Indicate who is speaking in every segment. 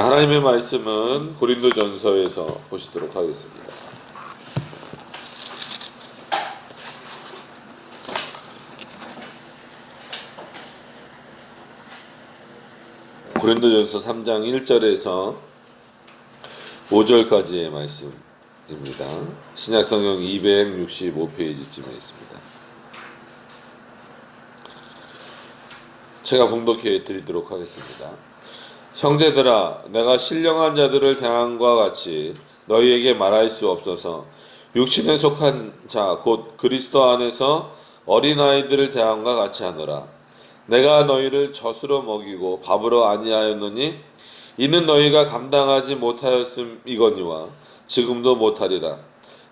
Speaker 1: 하나님의 말씀은 고린도전서에서 보시도록 하겠습니다. 고린도전서 3장 1절에서 5절까지의 말씀입니다. 신약성경 265페이지쯤에 있습니다. 제가 봉독해 드리도록 하겠습니다. 형제들아, 내가 신령한 자들을 대함과 같이 너희에게 말할 수 없어서 육신에 속한 자 곧 그리스도 안에서 어린아이들을 대함과 같이 하노라. 내가 너희를 젖으로 먹이고 밥으로 아니하였느니 이는 너희가 감당하지 못하였음이거니와 지금도 못하리라.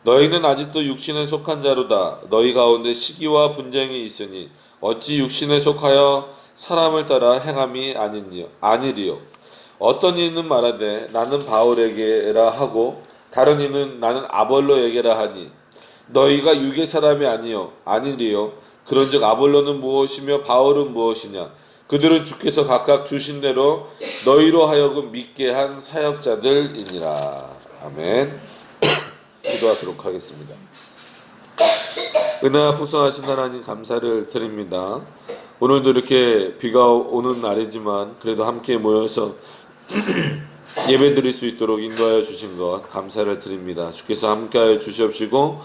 Speaker 1: 너희는 아직도 육신에 속한 자로다. 너희 가운데 시기와 분쟁이 있으니 어찌 육신에 속하여 사람을 따라 행함이 아니리요. 어떤 이는 말하되 나는 바울에게라 하고 다른 이는 나는 아볼로에게라 하니 너희가 육의 사람이 아니리요. 그런즉 아볼로는 무엇이며 바울은 무엇이냐? 그들은 주께서 각각 주신 대로 너희로 하여금 믿게 한 사역자들이니라. 아멘. 기도하도록 하겠습니다. 은혜와 풍성하신 하나님 감사를 드립니다. 오늘도 이렇게 비가 오는 날이지만 그래도 함께 모여서 예배 드릴 수 있도록 인도하여 주신 것 감사를 드립니다. 주께서 함께하여 주시옵시고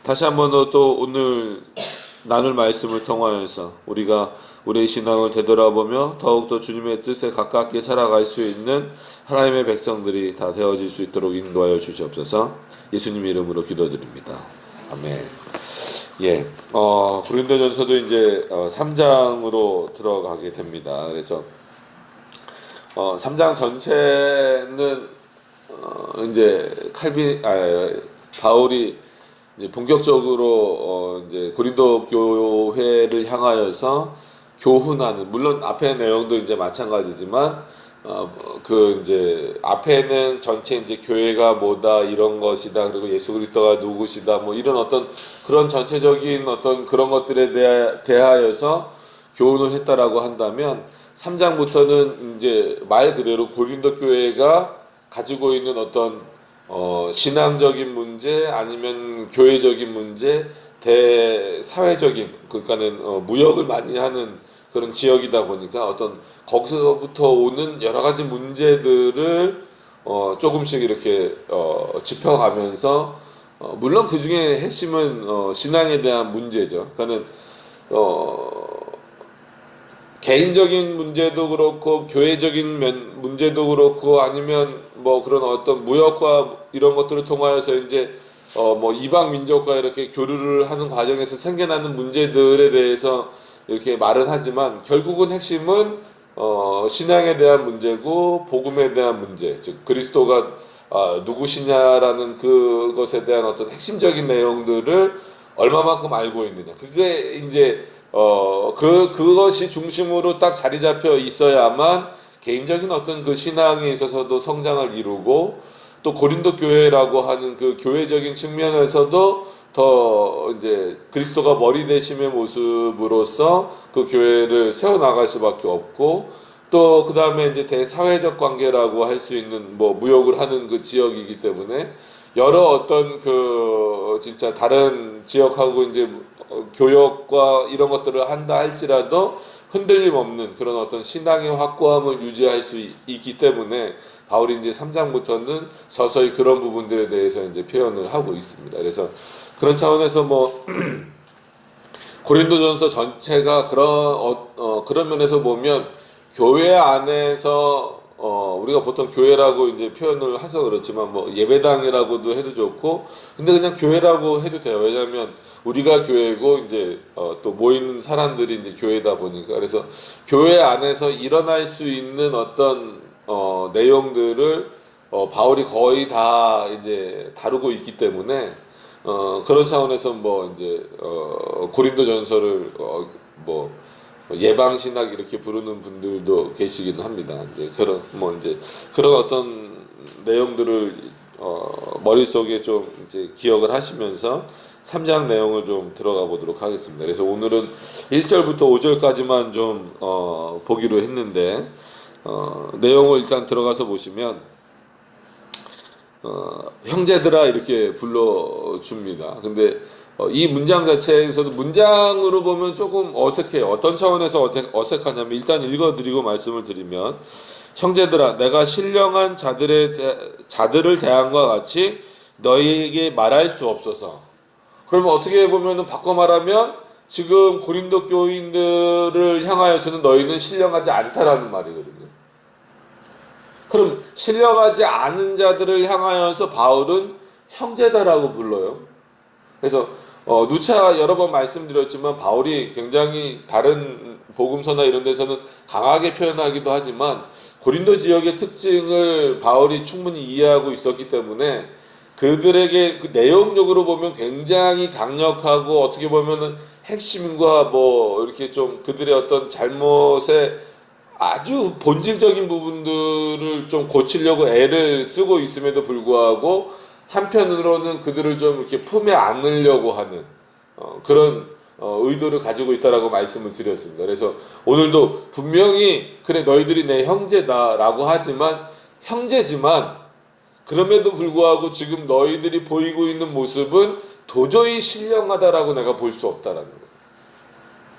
Speaker 1: 다시 한 번 더 또 오늘 나눌 말씀을 통하여서 우리가 우리의 신앙을 되돌아보며 더욱더 주님의 뜻에 가깝게 살아갈 수 있는 하나님의 백성들이 다 되어질 수 있도록 인도하여 주시옵소서. 예수님 이름으로 기도드립니다. 아멘. 고린도전서도 이제 3장으로 들어가게 됩니다. 그래서 3장 전체는 이제 바울이 이제 본격적으로 이제 고린도 교회를 향하여서 교훈하는, 물론 앞에 내용도 이제 마찬가지지만 이제 앞에는 전체 이제 교회가 뭐다 이런 것이다, 그리고 예수 그리스도가 누구시다 뭐 이런 어떤 그런 전체적인 어떤 그런 것들에 대하여서 교훈을 했다라고 한다면 3장부터는 이제 말 그대로 고린도 교회가 가지고 있는 어떤 신앙적인 문제 아니면 교회적인 문제, 대사회적인, 그러니까는 무역을 많이 하는 그런 지역이다 보니까 어떤 거기서부터 오는 여러 가지 문제들을 조금씩 이렇게 짚어가면서 물론 그 중에 핵심은 신앙에 대한 문제죠. 그러니까는 개인적인 문제도 그렇고 교회적인 문제도 그렇고 아니면 뭐 그런 어떤 무역과 이런 것들을 통하여서 이제 이방 민족과 이렇게 교류를 하는 과정에서 생겨나는 문제들에 대해서 이렇게 말은 하지만 결국은 핵심은 신앙에 대한 문제고 복음에 대한 문제, 즉 그리스도가 누구시냐라는 그것에 대한 어떤 핵심적인 내용들을 얼마만큼 알고 있느냐. 그게 이제 그것이 중심으로 딱 자리 잡혀 있어야만 개인적인 어떤 그 신앙에 있어서도 성장을 이루고 또 고린도 교회라고 하는 그 교회적인 측면에서도 더 이제 그리스도가 머리 되심의 모습으로서 그 교회를 세워나갈 수밖에 없고 또 그 다음에 이제 대사회적 관계라고 할 수 있는 뭐 무역을 하는 그 지역이기 때문에 여러 어떤 그 진짜 다른 지역하고 이제 교역과 이런 것들을 한다 할지라도 흔들림 없는 그런 어떤 신앙의 확고함을 유지할 수 있기 때문에 바울이 이제 3장부터는 서서히 그런 부분들에 대해서 이제 표현을 하고 있습니다. 그래서 그런 차원에서 고린도전서 전체가 그런 면에서 보면 교회 안에서 우리가 보통 교회라고 이제 표현을 해서 그렇지만 예배당이라고도 해도 좋고 근데 그냥 교회라고 해도 돼요. 왜냐하면 우리가 교회고 이제 또 모이는 사람들이 이제 교회다 보니까 그래서 교회 안에서 일어날 수 있는 어떤 내용들을 바울이 거의 다 이제 다루고 있기 때문에 그런 차원에서 이제 고린도전서를 예방신학 이렇게 부르는 분들도 계시긴 합니다. 이제 그런 어떤 내용들을 머릿속에 좀 이제 기억을 하시면서 3장 내용을 좀 들어가 보도록 하겠습니다. 그래서 오늘은 1절부터 5절까지만 좀 보기로 했는데 내용을 일단 들어가서 보시면 형제들아 이렇게 불러줍니다. 근데 이 문장 자체에서도 문장으로 보면 조금 어색해요. 어떤 차원에서 어색하냐면 일단 읽어드리고 말씀을 드리면 형제들아 내가 신령한 자들을 대함과 같이 너희에게 말할 수 없어서. 그러면 어떻게 보면 바꿔 말하면 지금 고린도 교인들을 향하여서는 너희는 신령하지 않다라는 말이거든요. 그럼 신령하지 않은 자들을 향하여서 바울은 형제다라고 불러요. 그래서 누차 여러 번 말씀드렸지만 바울이 굉장히 다른 복음서나 이런 데서는 강하게 표현하기도 하지만 고린도 지역의 특징을 바울이 충분히 이해하고 있었기 때문에 그들에게 그 내용적으로 보면 굉장히 강력하고 어떻게 보면은 핵심과 뭐 이렇게 좀 그들의 어떤 잘못에 아주 본질적인 부분들을 좀 고치려고 애를 쓰고 있음에도 불구하고 한편으로는 그들을 좀 이렇게 품에 안으려고 하는 그런 의도를 가지고 있다라고 말씀을 드렸습니다. 그래서 오늘도 분명히 그래 너희들이 내 형제다라고 하지만 형제지만 그럼에도 불구하고 지금 너희들이 보이고 있는 모습은 도저히 신령하다라고 내가 볼 수 없다라는 거예요.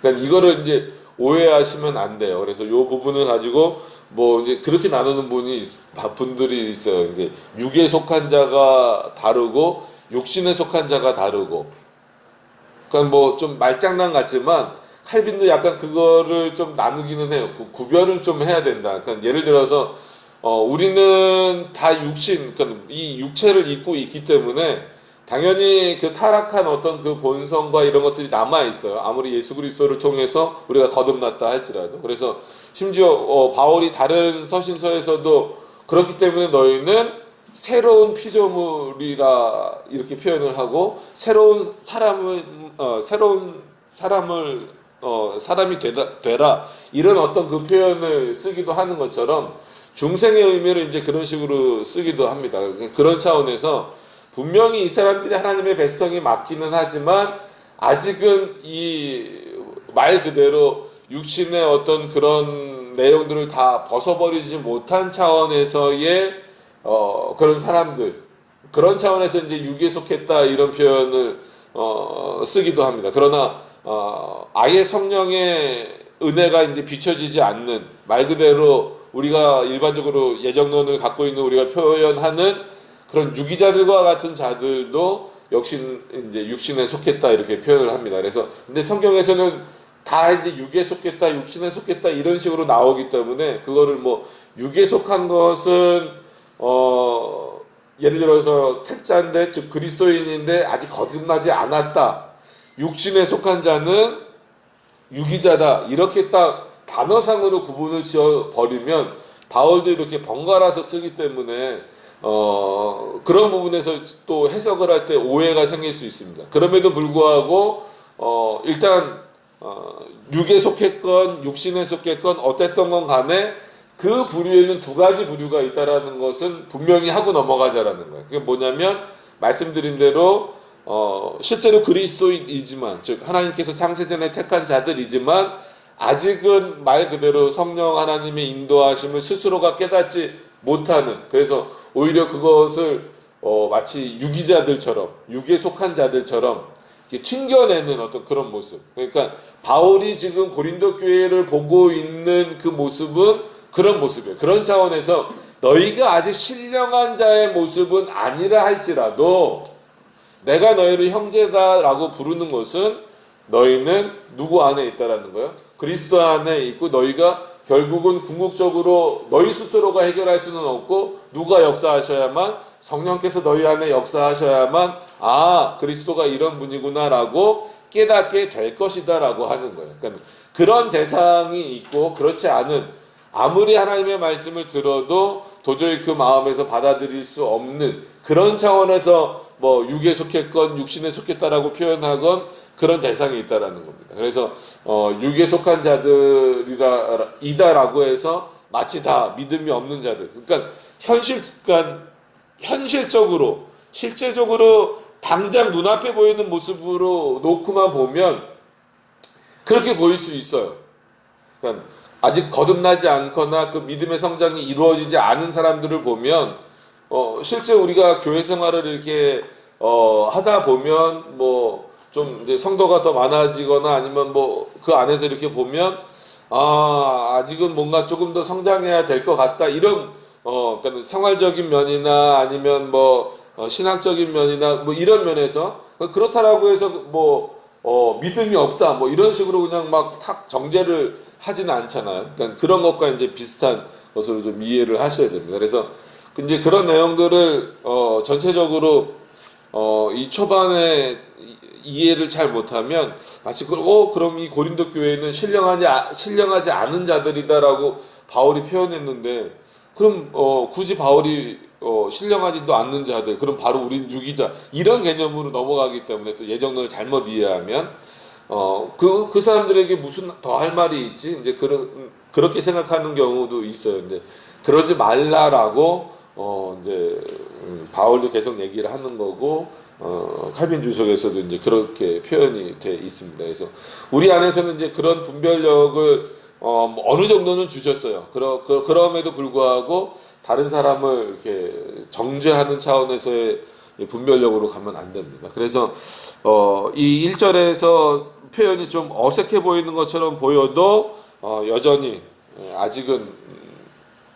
Speaker 1: 그러니까 이거를 이제 오해하시면 안 돼요. 그래서 이 부분을 가지고 뭐 이제 그렇게 나누는 분들이 있어요. 이게 육에 속한 자가 다르고 육신에 속한 자가 다르고. 그러니까 뭐 좀 말장난 같지만 칼빈도 약간 그거를 좀 나누기는 해요. 구별을 좀 해야 된다. 그러니까 예를 들어서 우리는 다 육신, 그러니까 이 육체를 입고 있기 때문에 당연히 그 타락한 어떤 그 본성과 이런 것들이 남아 있어요. 아무리 예수 그리스도를 통해서 우리가 거듭났다 할지라도. 그래서 심지어 바울이 다른 서신서에서도 그렇기 때문에 너희는 새로운 피조물이라 이렇게 표현을 하고 새로운 사람이 되라 이런 어떤 그 표현을 쓰기도 하는 것처럼 중생의 의미를 이제 그런 식으로 쓰기도 합니다. 그런 차원에서 분명히 이 사람들이 하나님의 백성이 맞기는 하지만 아직은 이 말 그대로 육신의 어떤 그런 내용들을 다 벗어버리지 못한 차원에서의 그런 사람들, 그런 차원에서 이제 육에 속했다 이런 표현을 쓰기도 합니다. 그러나 아예 성령의 은혜가 이제 비춰지지 않는 말 그대로 우리가 일반적으로 예정론을 갖고 있는 우리가 표현하는 그런 유기자들과 같은 자들도 역시 이제 육신에 속했다 이렇게 표현을 합니다. 그래서 근데 성경에서는 다 이제 육에 속했다, 육신에 속했다 이런 식으로 나오기 때문에 그거를 뭐 육에 속한 것은 예를 들어서 택자인데 즉 그리스도인인데 아직 거듭나지 않았다. 육신에 속한 자는 유기자다. 이렇게 딱 단어상으로 구분을 지어 버리면 바울도 이렇게 번갈아서 쓰기 때문에 그런 부분에서 또 해석을 할 때 오해가 생길 수 있습니다. 그럼에도 불구하고 일단 육에 속했건 육신에 속했건 어땠던 건 간에 그 부류에는 두 가지 부류가 있다라는 것은 분명히 하고 넘어가자라는 거예요. 그게 뭐냐면 말씀드린 대로 실제로 그리스도인이지만 즉 하나님께서 창세전에 택한 자들이지만 아직은 말 그대로 성령 하나님의 인도하심을 스스로가 깨닫지 못하는, 그래서 오히려 그것을 마치 유기자들처럼 육에 속한 자들처럼 튕겨내는 어떤 그런 모습. 그러니까 바울이 지금 고린도 교회를 보고 있는 그 모습은 그런 모습이에요. 그런 차원에서 너희가 아직 신령한 자의 모습은 아니라 할지라도 내가 너희를 형제다라고 부르는 것은 너희는 누구 안에 있다라는 거예요? 그리스도 안에 있고 너희가 결국은 궁극적으로 너희 스스로가 해결할 수는 없고 누가 역사하셔야만, 성령께서 너희 안에 역사하셔야만 그리스도가 이런 분이구나라고 깨닫게 될 것이다라고 하는 거예요. 그러니까 그런 대상이 있고 그렇지 않은, 아무리 하나님의 말씀을 들어도 도저히 그 마음에서 받아들일 수 없는 그런 차원에서 뭐 육에 속했건 육신에 속했다라고 표현하건 그런 대상이 있다라는 겁니다. 그래서 육에 속한 자들이다라고 해서 마치 다 믿음이 없는 자들. 그러니까 현실적으로 실제적으로 당장 눈앞에 보이는 모습으로 놓고만 보면 그렇게 보일 수 있어요. 그러니까 아직 거듭나지 않거나 그 믿음의 성장이 이루어지지 않은 사람들을 보면 실제 우리가 교회 생활을 이렇게 하다 보면 뭐 좀 이제 성도가 더 많아지거나 아니면 뭐 그 안에서 이렇게 보면 아직은 뭔가 조금 더 성장해야 될 것 같다 이런 그러니까 생활적인 면이나 아니면 뭐 신학적인 면이나 뭐 이런 면에서 그렇다라고 해서 뭐 믿음이 없다 뭐 이런 식으로 그냥 막 탁 정죄를 하지는 않잖아요. 그러니까 그런 것과 이제 비슷한 것으로 좀 이해를 하셔야 됩니다. 그래서 이제 그런 내용들을 전체적으로 이 초반에 이해를 잘 못하면 마치 그럼 이 고린도 교회는 신령하지 않은 자들이다라고 바울이 표현했는데 그럼 굳이 바울이 신령하지도 않는 자들 그럼 바로 우린 유기자 이런 개념으로 넘어가기 때문에 또 예정론을 잘못 이해하면 그 사람들에게 무슨 더 할 말이 있지 이제 그렇게 생각하는 경우도 있어요. 근데 그러지 말라라고 이제 바울도 계속 얘기를 하는 거고 칼빈 주석에서도 이제 그렇게 표현이 돼 있습니다. 그래서 우리 안에서는 이제 그런 분별력을 어느 정도는 주셨어요. 그럼에도 불구하고 다른 사람을 이렇게 정죄하는 차원에서의 분별력으로 가면 안 됩니다. 그래서 이 1절에서 표현이 좀 어색해 보이는 것처럼 보여도 여전히 아직은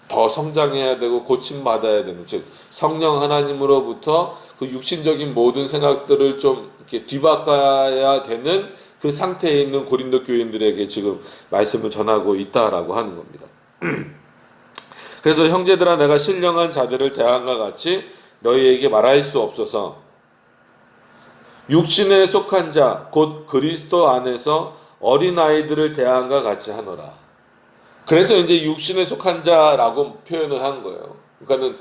Speaker 1: 더 성장해야 되고 고침받아야 되는 즉 성령 하나님으로부터 그 육신적인 모든 생각들을 좀 이렇게 뒤바꿔야 되는 그 상태에 있는 고린도 교인들에게 지금 말씀을 전하고 있다라고 하는 겁니다. 그래서 형제들아 내가 신령한 자들을 대함과 같이 너희에게 말할 수 없어서 육신에 속한 자 곧 그리스도 안에서 어린아이들을 대함과 같이 하노라. 그래서 이제 육신에 속한 자라고 표현을 한 거예요. 그러니까는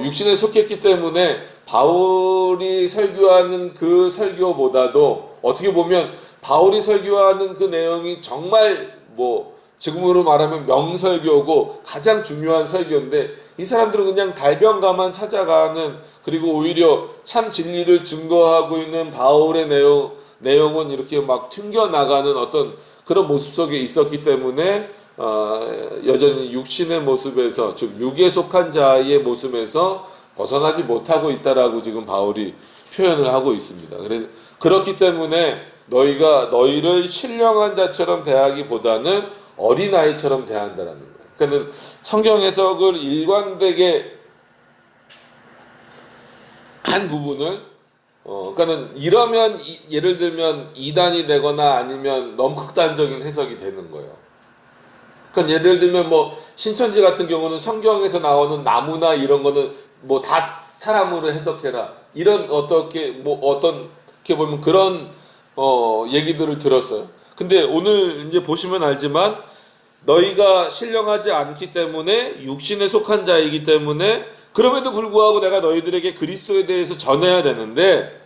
Speaker 1: 육신에 속했기 때문에 바울이 설교하는 그 설교보다도 어떻게 보면 바울이 설교하는 그 내용이 정말 뭐 지금으로 말하면 명설교고 가장 중요한 설교인데 이 사람들은 그냥 달변가만 찾아가는 그리고 오히려 참 진리를 증거하고 있는 바울의 내용은 이렇게 막 튕겨나가는 어떤 그런 모습 속에 있었기 때문에 여전히 육신의 모습에서 즉 육에 속한 자의 모습에서 벗어나지 못하고 있다라고 지금 바울이 표현을 하고 있습니다. 그래서 그렇기 때문에 너희가 너희를 신령한 자처럼 대하기보다는 어린아이처럼 대한다라는 거예요. 그러니까 성경 해석을 일관되게 한 부분을 그러니까는 이러면 예를 들면 이단이 되거나 아니면 너무 극단적인 해석이 되는 거예요. 그러니까 예를 들면 뭐 신천지 같은 경우는 성경에서 나오는 나무나 이런 거는 뭐 다 사람으로 해석해라 이런 어떻게 보면 그런 얘기들을 들었어요. 근데 오늘 이제 보시면 알지만 너희가 신령하지 않기 때문에 육신에 속한 자이기 때문에 그럼에도 불구하고 내가 너희들에게 그리스도에 대해서 전해야 되는데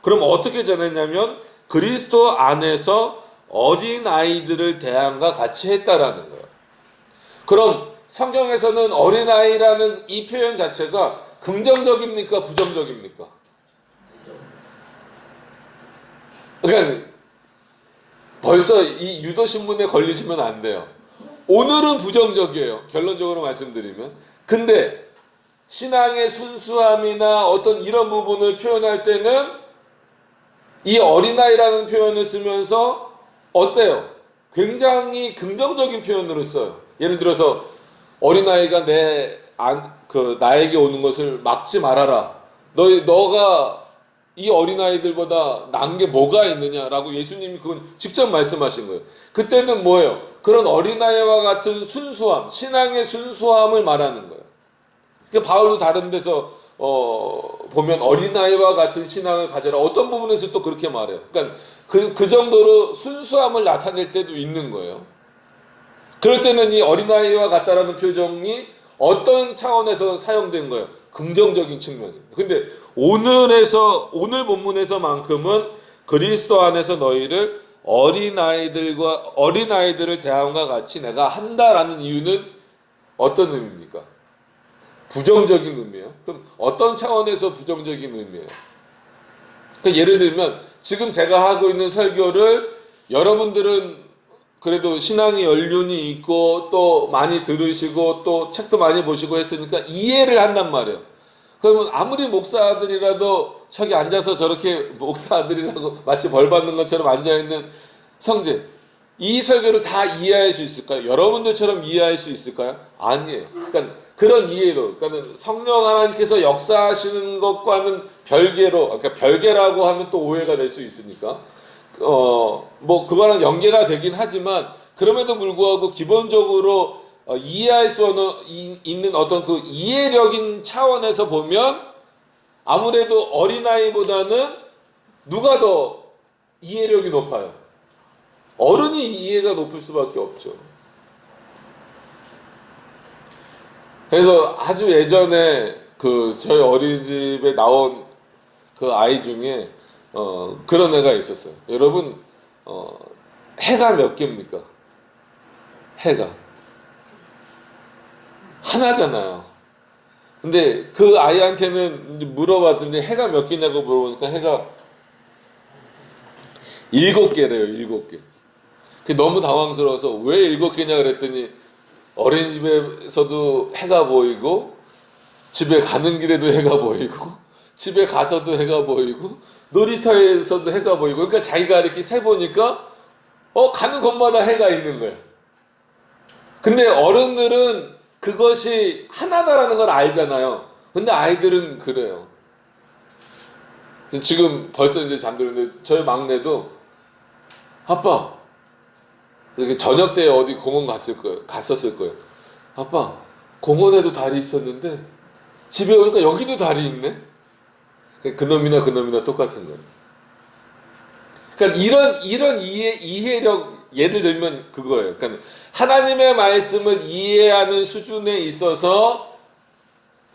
Speaker 1: 그럼 어떻게 전했냐면 그리스도 안에서 어린 아이들을 대함과 같이 했다라는 거예요. 그럼 성경에서는 어린아이라는 이 표현 자체가 긍정적입니까? 부정적입니까? 그러니까 벌써 이 유도신문에 걸리시면 안 돼요. 오늘은 부정적이에요. 결론적으로 말씀드리면. 근데 신앙의 순수함이나 어떤 이런 부분을 표현할 때는 이 어린아이라는 표현을 쓰면서 어때요? 굉장히 긍정적인 표현으로 써요. 예를 들어서 어린아이가 나에게 오는 것을 막지 말아라. 너가 이 어린아이들보다 난 게 뭐가 있느냐라고 예수님이 그건 직접 말씀하신 거예요. 그때는 뭐예요? 그런 어린아이와 같은 순수함, 신앙의 순수함을 말하는 거예요. 그러니까 바울도 다른 데서 보면 어린아이와 같은 신앙을 가져라. 어떤 부분에서 또 그렇게 말해요. 그러니까 그 정도로 순수함을 나타낼 때도 있는 거예요. 그럴 때는 이 어린아이와 같다라는 표정이 어떤 차원에서 사용된 거예요? 긍정적인 측면입니다. 근데 오늘 본문에서만큼은 그리스도 안에서 너희를 어린아이들을 대함과 같이 내가 한다라는 이유는 어떤 의미입니까? 부정적인 의미예요. 그럼 어떤 차원에서 부정적인 의미예요? 그러니까 예를 들면 지금 제가 하고 있는 설교를 여러분들은 그래도 신앙의 연륜이 있고 또 많이 들으시고 또 책도 많이 보시고 했으니까 이해를 한단 말이에요. 그러면 아무리 목사들이라도 저기 앉아서 저렇게 목사들이라고 마치 벌 받는 것처럼 앉아있는 성제, 이 설교를 다 이해할 수 있을까요? 여러분들처럼 이해할 수 있을까요? 아니에요. 그러니까 그런 이해로, 그러니까 성령 하나님께서 역사하시는 것과는 별개로, 그러니까 별개라고 하면 또 오해가 될 수 있으니까 뭐 그거랑 연계가 되긴 하지만 그럼에도 불구하고 기본적으로 이해할 수 있는 어떤 그 이해력인 차원에서 보면 아무래도 어린아이보다는 누가 더 이해력이 높아요? 어른이 이해가 높을 수밖에 없죠. 그래서 아주 예전에 그 저희 어린이집에 나온 그 아이 중에 그런 애가 있었어요. 여러분 해가 몇 개입니까? 해가 하나잖아요. 근데 그 아이한테는 이제 물어봤더니 해가 몇 개냐고 물어보니까 해가 7개래요. 7개. 그게 너무 당황스러워서 왜 7개냐 그랬더니 어린이집에서도 해가 보이고 집에 가는 길에도 해가 보이고 집에 가서도 해가 보이고 놀이터에서도 해가 보이고, 그러니까 자기가 이렇게 세보니까 가는 곳마다 해가 있는 거야. 근데 어른들은 그것이 하나다라는 걸 알잖아요. 근데 아이들은 그래요. 지금 벌써 이제 잠들었는데 저희 막내도 아빠 이렇게 저녁 때 어디 공원 갔었을 거예요. 아빠 공원에도 달이 있었는데 집에 오니까 여기도 달이 있네. 그놈이나 똑같은 거예요. 그러니까 이런 이해력, 예를 들면 그거예요. 그러니까 하나님의 말씀을 이해하는 수준에 있어서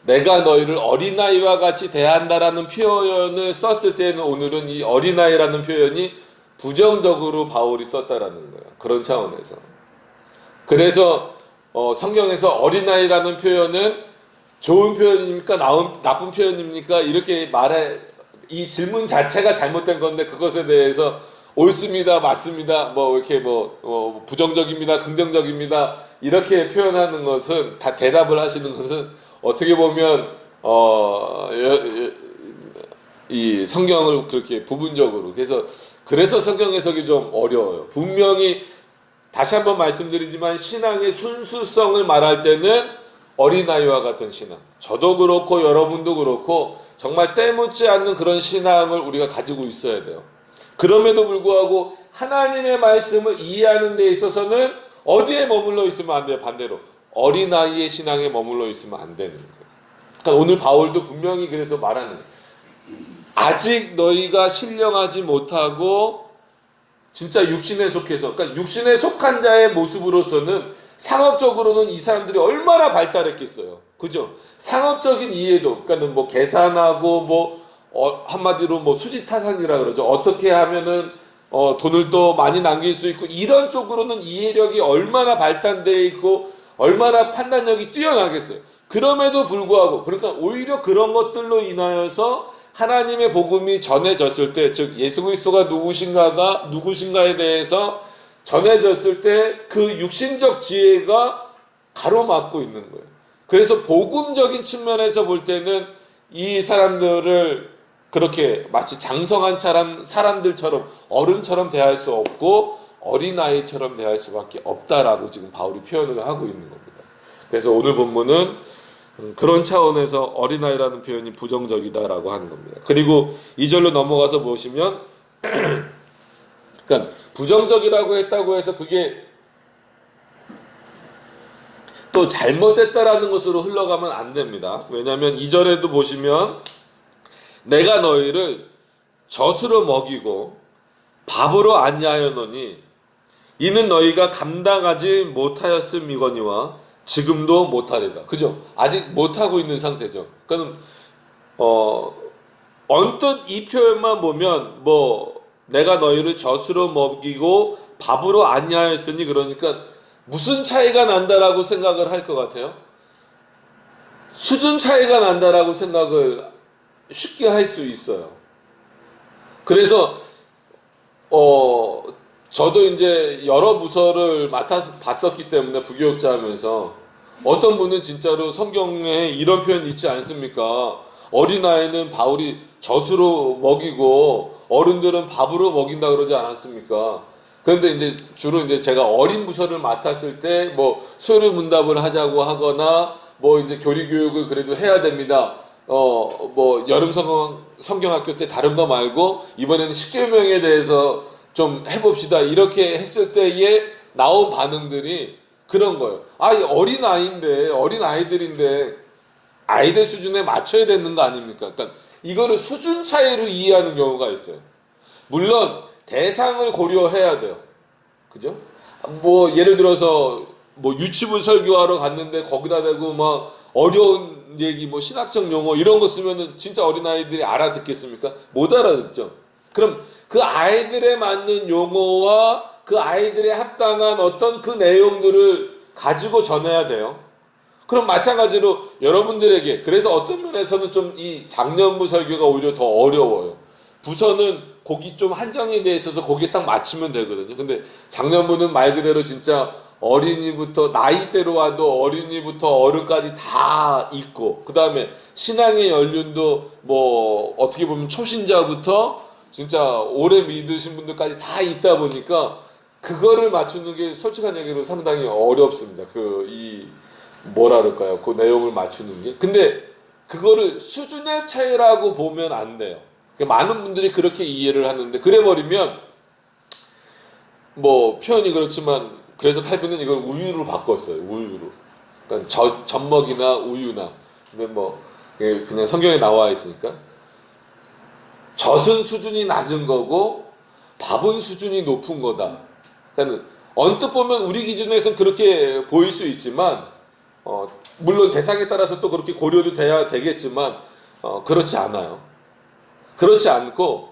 Speaker 1: 내가 너희를 어린아이와 같이 대한다라는 표현을 썼을 때는 오늘은 이 어린아이라는 표현이 부정적으로 바울이 썼다라는 거예요. 그런 차원에서. 그래서 성경에서 어린아이라는 표현은 좋은 표현입니까? 나쁜 표현입니까? 이렇게 이 질문 자체가 잘못된 건데 그것에 대해서 옳습니다, 맞습니다, 뭐 이렇게 부정적입니다, 긍정적입니다 이렇게 표현하는 것은, 다 대답을 하시는 것은 어떻게 보면 이 성경을 그렇게 부분적으로, 그래서 성경 해석이 좀 어려워요. 분명히 다시 한번 말씀드리지만 신앙의 순수성을 말할 때는 어린아이와 같은 신앙, 저도 그렇고 여러분도 그렇고 정말 때묻지 않는 그런 신앙을 우리가 가지고 있어야 돼요. 그럼에도 불구하고 하나님의 말씀을 이해하는 데 있어서는 어디에 머물러 있으면 안 돼요? 반대로 어린아이의 신앙에 머물러 있으면 안 되는 거예요. 그러니까 오늘 바울도 분명히 그래서 말하는 거예요. 아직 너희가 신령하지 못하고 진짜 육신에 속해서, 그러니까 육신에 속한 자의 모습으로서는 상업적으로는 이 사람들이 얼마나 발달했겠어요. 그죠? 상업적인 이해도, 그러니까 뭐 계산하고 한마디로 수지타산이라 그러죠. 어떻게 하면은 돈을 또 많이 남길 수 있고, 이런 쪽으로는 이해력이 얼마나 발달되어 있고 얼마나 판단력이 뛰어나겠어요. 그럼에도 불구하고, 그러니까 오히려 그런 것들로 인하여서 하나님의 복음이 전해졌을 때, 즉 예수 그리스도가 누구신가에 대해서 전해졌을 때 그 육신적 지혜가 가로막고 있는 거예요. 그래서 복음적인 측면에서 볼 때는 이 사람들을 그렇게 마치 장성한 사람들처럼, 어른처럼 대할 수 없고 어린아이처럼 대할 수밖에 없다라고 지금 바울이 표현을 하고 있는 겁니다. 그래서 오늘 본문은 그런 차원에서 어린아이라는 표현이 부정적이다라고 하는 겁니다. 그리고 2절로 넘어가서 보시면 그러니까 부정적이라고 했다고 해서 그게 또 잘못됐다라는 것으로 흘러가면 안 됩니다. 왜냐하면 2절에도 보시면 내가 너희를 젖으로 먹이고 밥으로 안니하였노니 이는 너희가 감당하지 못하였음이거니와 지금도 못하리라. 그죠? 아직 못하고 있는 상태죠. 그러니까 언뜻 이 표현만 보면 내가 너희를 젖으로 먹이고 밥으로 안니하였으니, 그러니까 무슨 차이가 난다라고 생각을 할 것 같아요? 수준 차이가 난다라고 생각을 쉽게 할 수 있어요. 그래서 저도 이제 여러 부서를 맡아서 봤었기 때문에 부교육자 하면서 어떤 분은 진짜로 성경에 이런 표현이 있지 않습니까? 어린아이는 바울이 젖으로 먹이고 어른들은 밥으로 먹인다 그러지 않았습니까? 그런데 이제 주로 이제 제가 어린 부서를 맡았을 때 뭐 소리 문답을 하자고 하거나 뭐 이제 교리 교육을 그래도 해야 됩니다. 뭐 여름 성경학교 때 다른 거 말고 이번에는 십계명에 대해서 좀 해봅시다. 이렇게 했을 때에 나온 반응들이 그런 거예요. 아, 어린 아이인데, 어린 아이들인데 아이들 수준에 맞춰야 되는 거 아닙니까? 그러니까 이거를 수준 차이로 이해하는 경우가 있어요. 물론 대상을 고려해야 돼요. 그죠? 뭐 예를 들어서 뭐 유치부 설교하러 갔는데 거기다 대고 막 어려운 얘기 뭐 신학적 용어 이런 거 쓰면은 진짜 어린아이들이 알아듣겠습니까? 못 알아듣죠. 그럼 그 아이들에 맞는 용어와 그 아이들에 합당한 어떤 그 내용들을 가지고 전해야 돼요. 그럼 마찬가지로 여러분들에게 그래서 어떤 면에서는 좀 이 작년부 설교가 오히려 더 어려워요. 부서는 거기 좀 한정이 돼 있어서 거기에 딱 맞추면 되거든요. 근데 작년부는 말 그대로 진짜 어린이부터 나이대로 와도 어린이부터 어른까지 다 있고 그 다음에 신앙의 연륜도 뭐 어떻게 보면 초신자부터 진짜 오래 믿으신 분들까지 다 있다 보니까 그거를 맞추는 게 솔직한 얘기로 상당히 어렵습니다. 뭐라 그럴까요? 그 내용을 맞추는 게. 근데 그거를 수준의 차이라고 보면 안 돼요. 많은 분들이 그렇게 이해를 하는데 그래 버리면 뭐 표현이 그렇지만 그래서 칼빈은 이걸 우유로 바꿨어요. 우유로. 그러니까 젖먹이나 우유나. 근데 뭐 그냥 성경에 나와 있으니까 젖은 수준이 낮은 거고 밥은 수준이 높은 거다. 그러니까 언뜻 보면 우리 기준에서는 그렇게 보일 수 있지만 물론 대상에 따라서 또 그렇게 고려도 돼야 되겠지만 그렇지 않아요. 그렇지 않고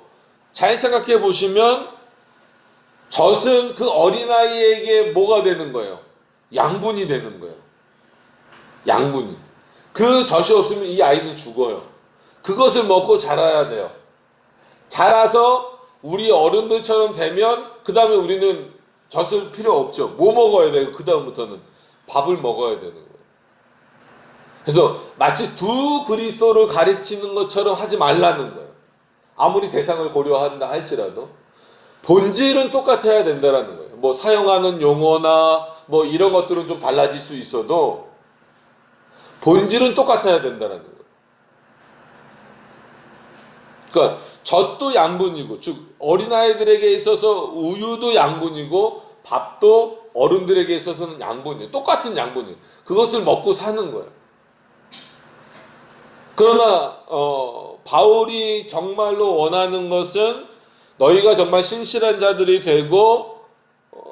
Speaker 1: 잘 생각해 보시면 젖은 그 어린아이에게 뭐가 되는 거예요? 양분이 되는 거예요. 양분이. 그 젖이 없으면 이 아이는 죽어요. 그것을 먹고 자라야 돼요. 자라서 우리 어른들처럼 되면 그 다음에 우리는 젖을 필요 없죠. 뭐 먹어야 돼요? 그 다음부터는 밥을 먹어야 되는 거예요. 그래서 마치 두 그리스도를 가르치는 것처럼 하지 말라는 거예요. 아무리 대상을 고려한다 할지라도 본질은 똑같아야 된다라는 거예요. 뭐 사용하는 용어나 뭐 이런 것들은 좀 달라질 수 있어도 본질은 똑같아야 된다라는 거예요. 그러니까 젖도 양분이고 즉 어린아이들에게 있어서 우유도 양분이고 밥도 어른들에게 있어서는 양분이에요. 똑같은 양분이에요. 그것을 먹고 사는 거예요. 그러나 바울이 정말로 원하는 것은 너희가 정말 신실한 자들이 되고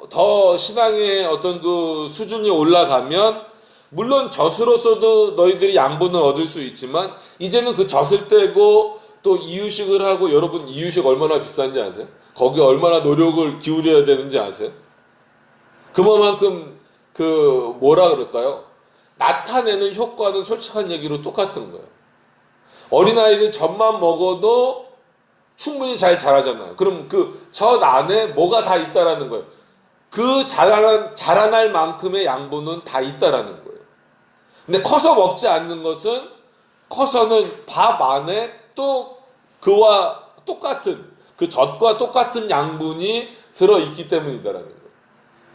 Speaker 1: 더 신앙의 어떤 그 수준이 올라가면 물론 젖으로서도 너희들이 양분을 얻을 수 있지만 이제는 그 젖을 떼고 또 이유식을 하고 여러분 이유식 얼마나 비싼지 아세요? 거기에 얼마나 노력을 기울여야 되는지 아세요? 그만큼 그 뭐라 그럴까요? 나타내는 효과는 솔직한 얘기로 똑같은 거예요. 어린아이는 젖만 먹어도 충분히 잘 자라잖아요. 그럼 그 젖 안에 뭐가 다 있다라는 거예요. 그 자라날 만큼의 양분은 다 있다라는 거예요. 근데 커서 먹지 않는 것은 커서는 밥 안에 또 그와 똑같은 그 젖과 똑같은 양분이 들어있기 때문이다라는 거예요.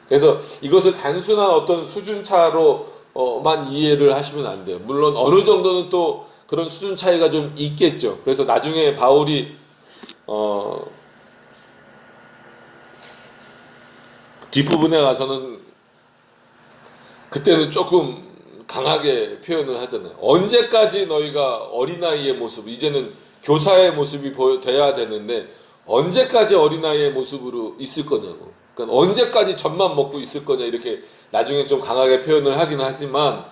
Speaker 1: 그래서 이것을 단순한 어떤 수준 차로만 이해를 하시면 안 돼요. 물론 어느 정도는 또 그런 수준 차이가 좀 있겠죠. 그래서 나중에 바울이 뒷부분에 가서는 그때는 조금 강하게 표현을 하잖아요. 언제까지 너희가 어린아이의 모습, 이제는 교사의 모습이 돼야 되는데 언제까지 어린아이의 모습으로 있을 거냐고. 그러니까 언제까지 젖만 먹고 있을 거냐 이렇게 나중에 좀 강하게 표현을 하긴 하지만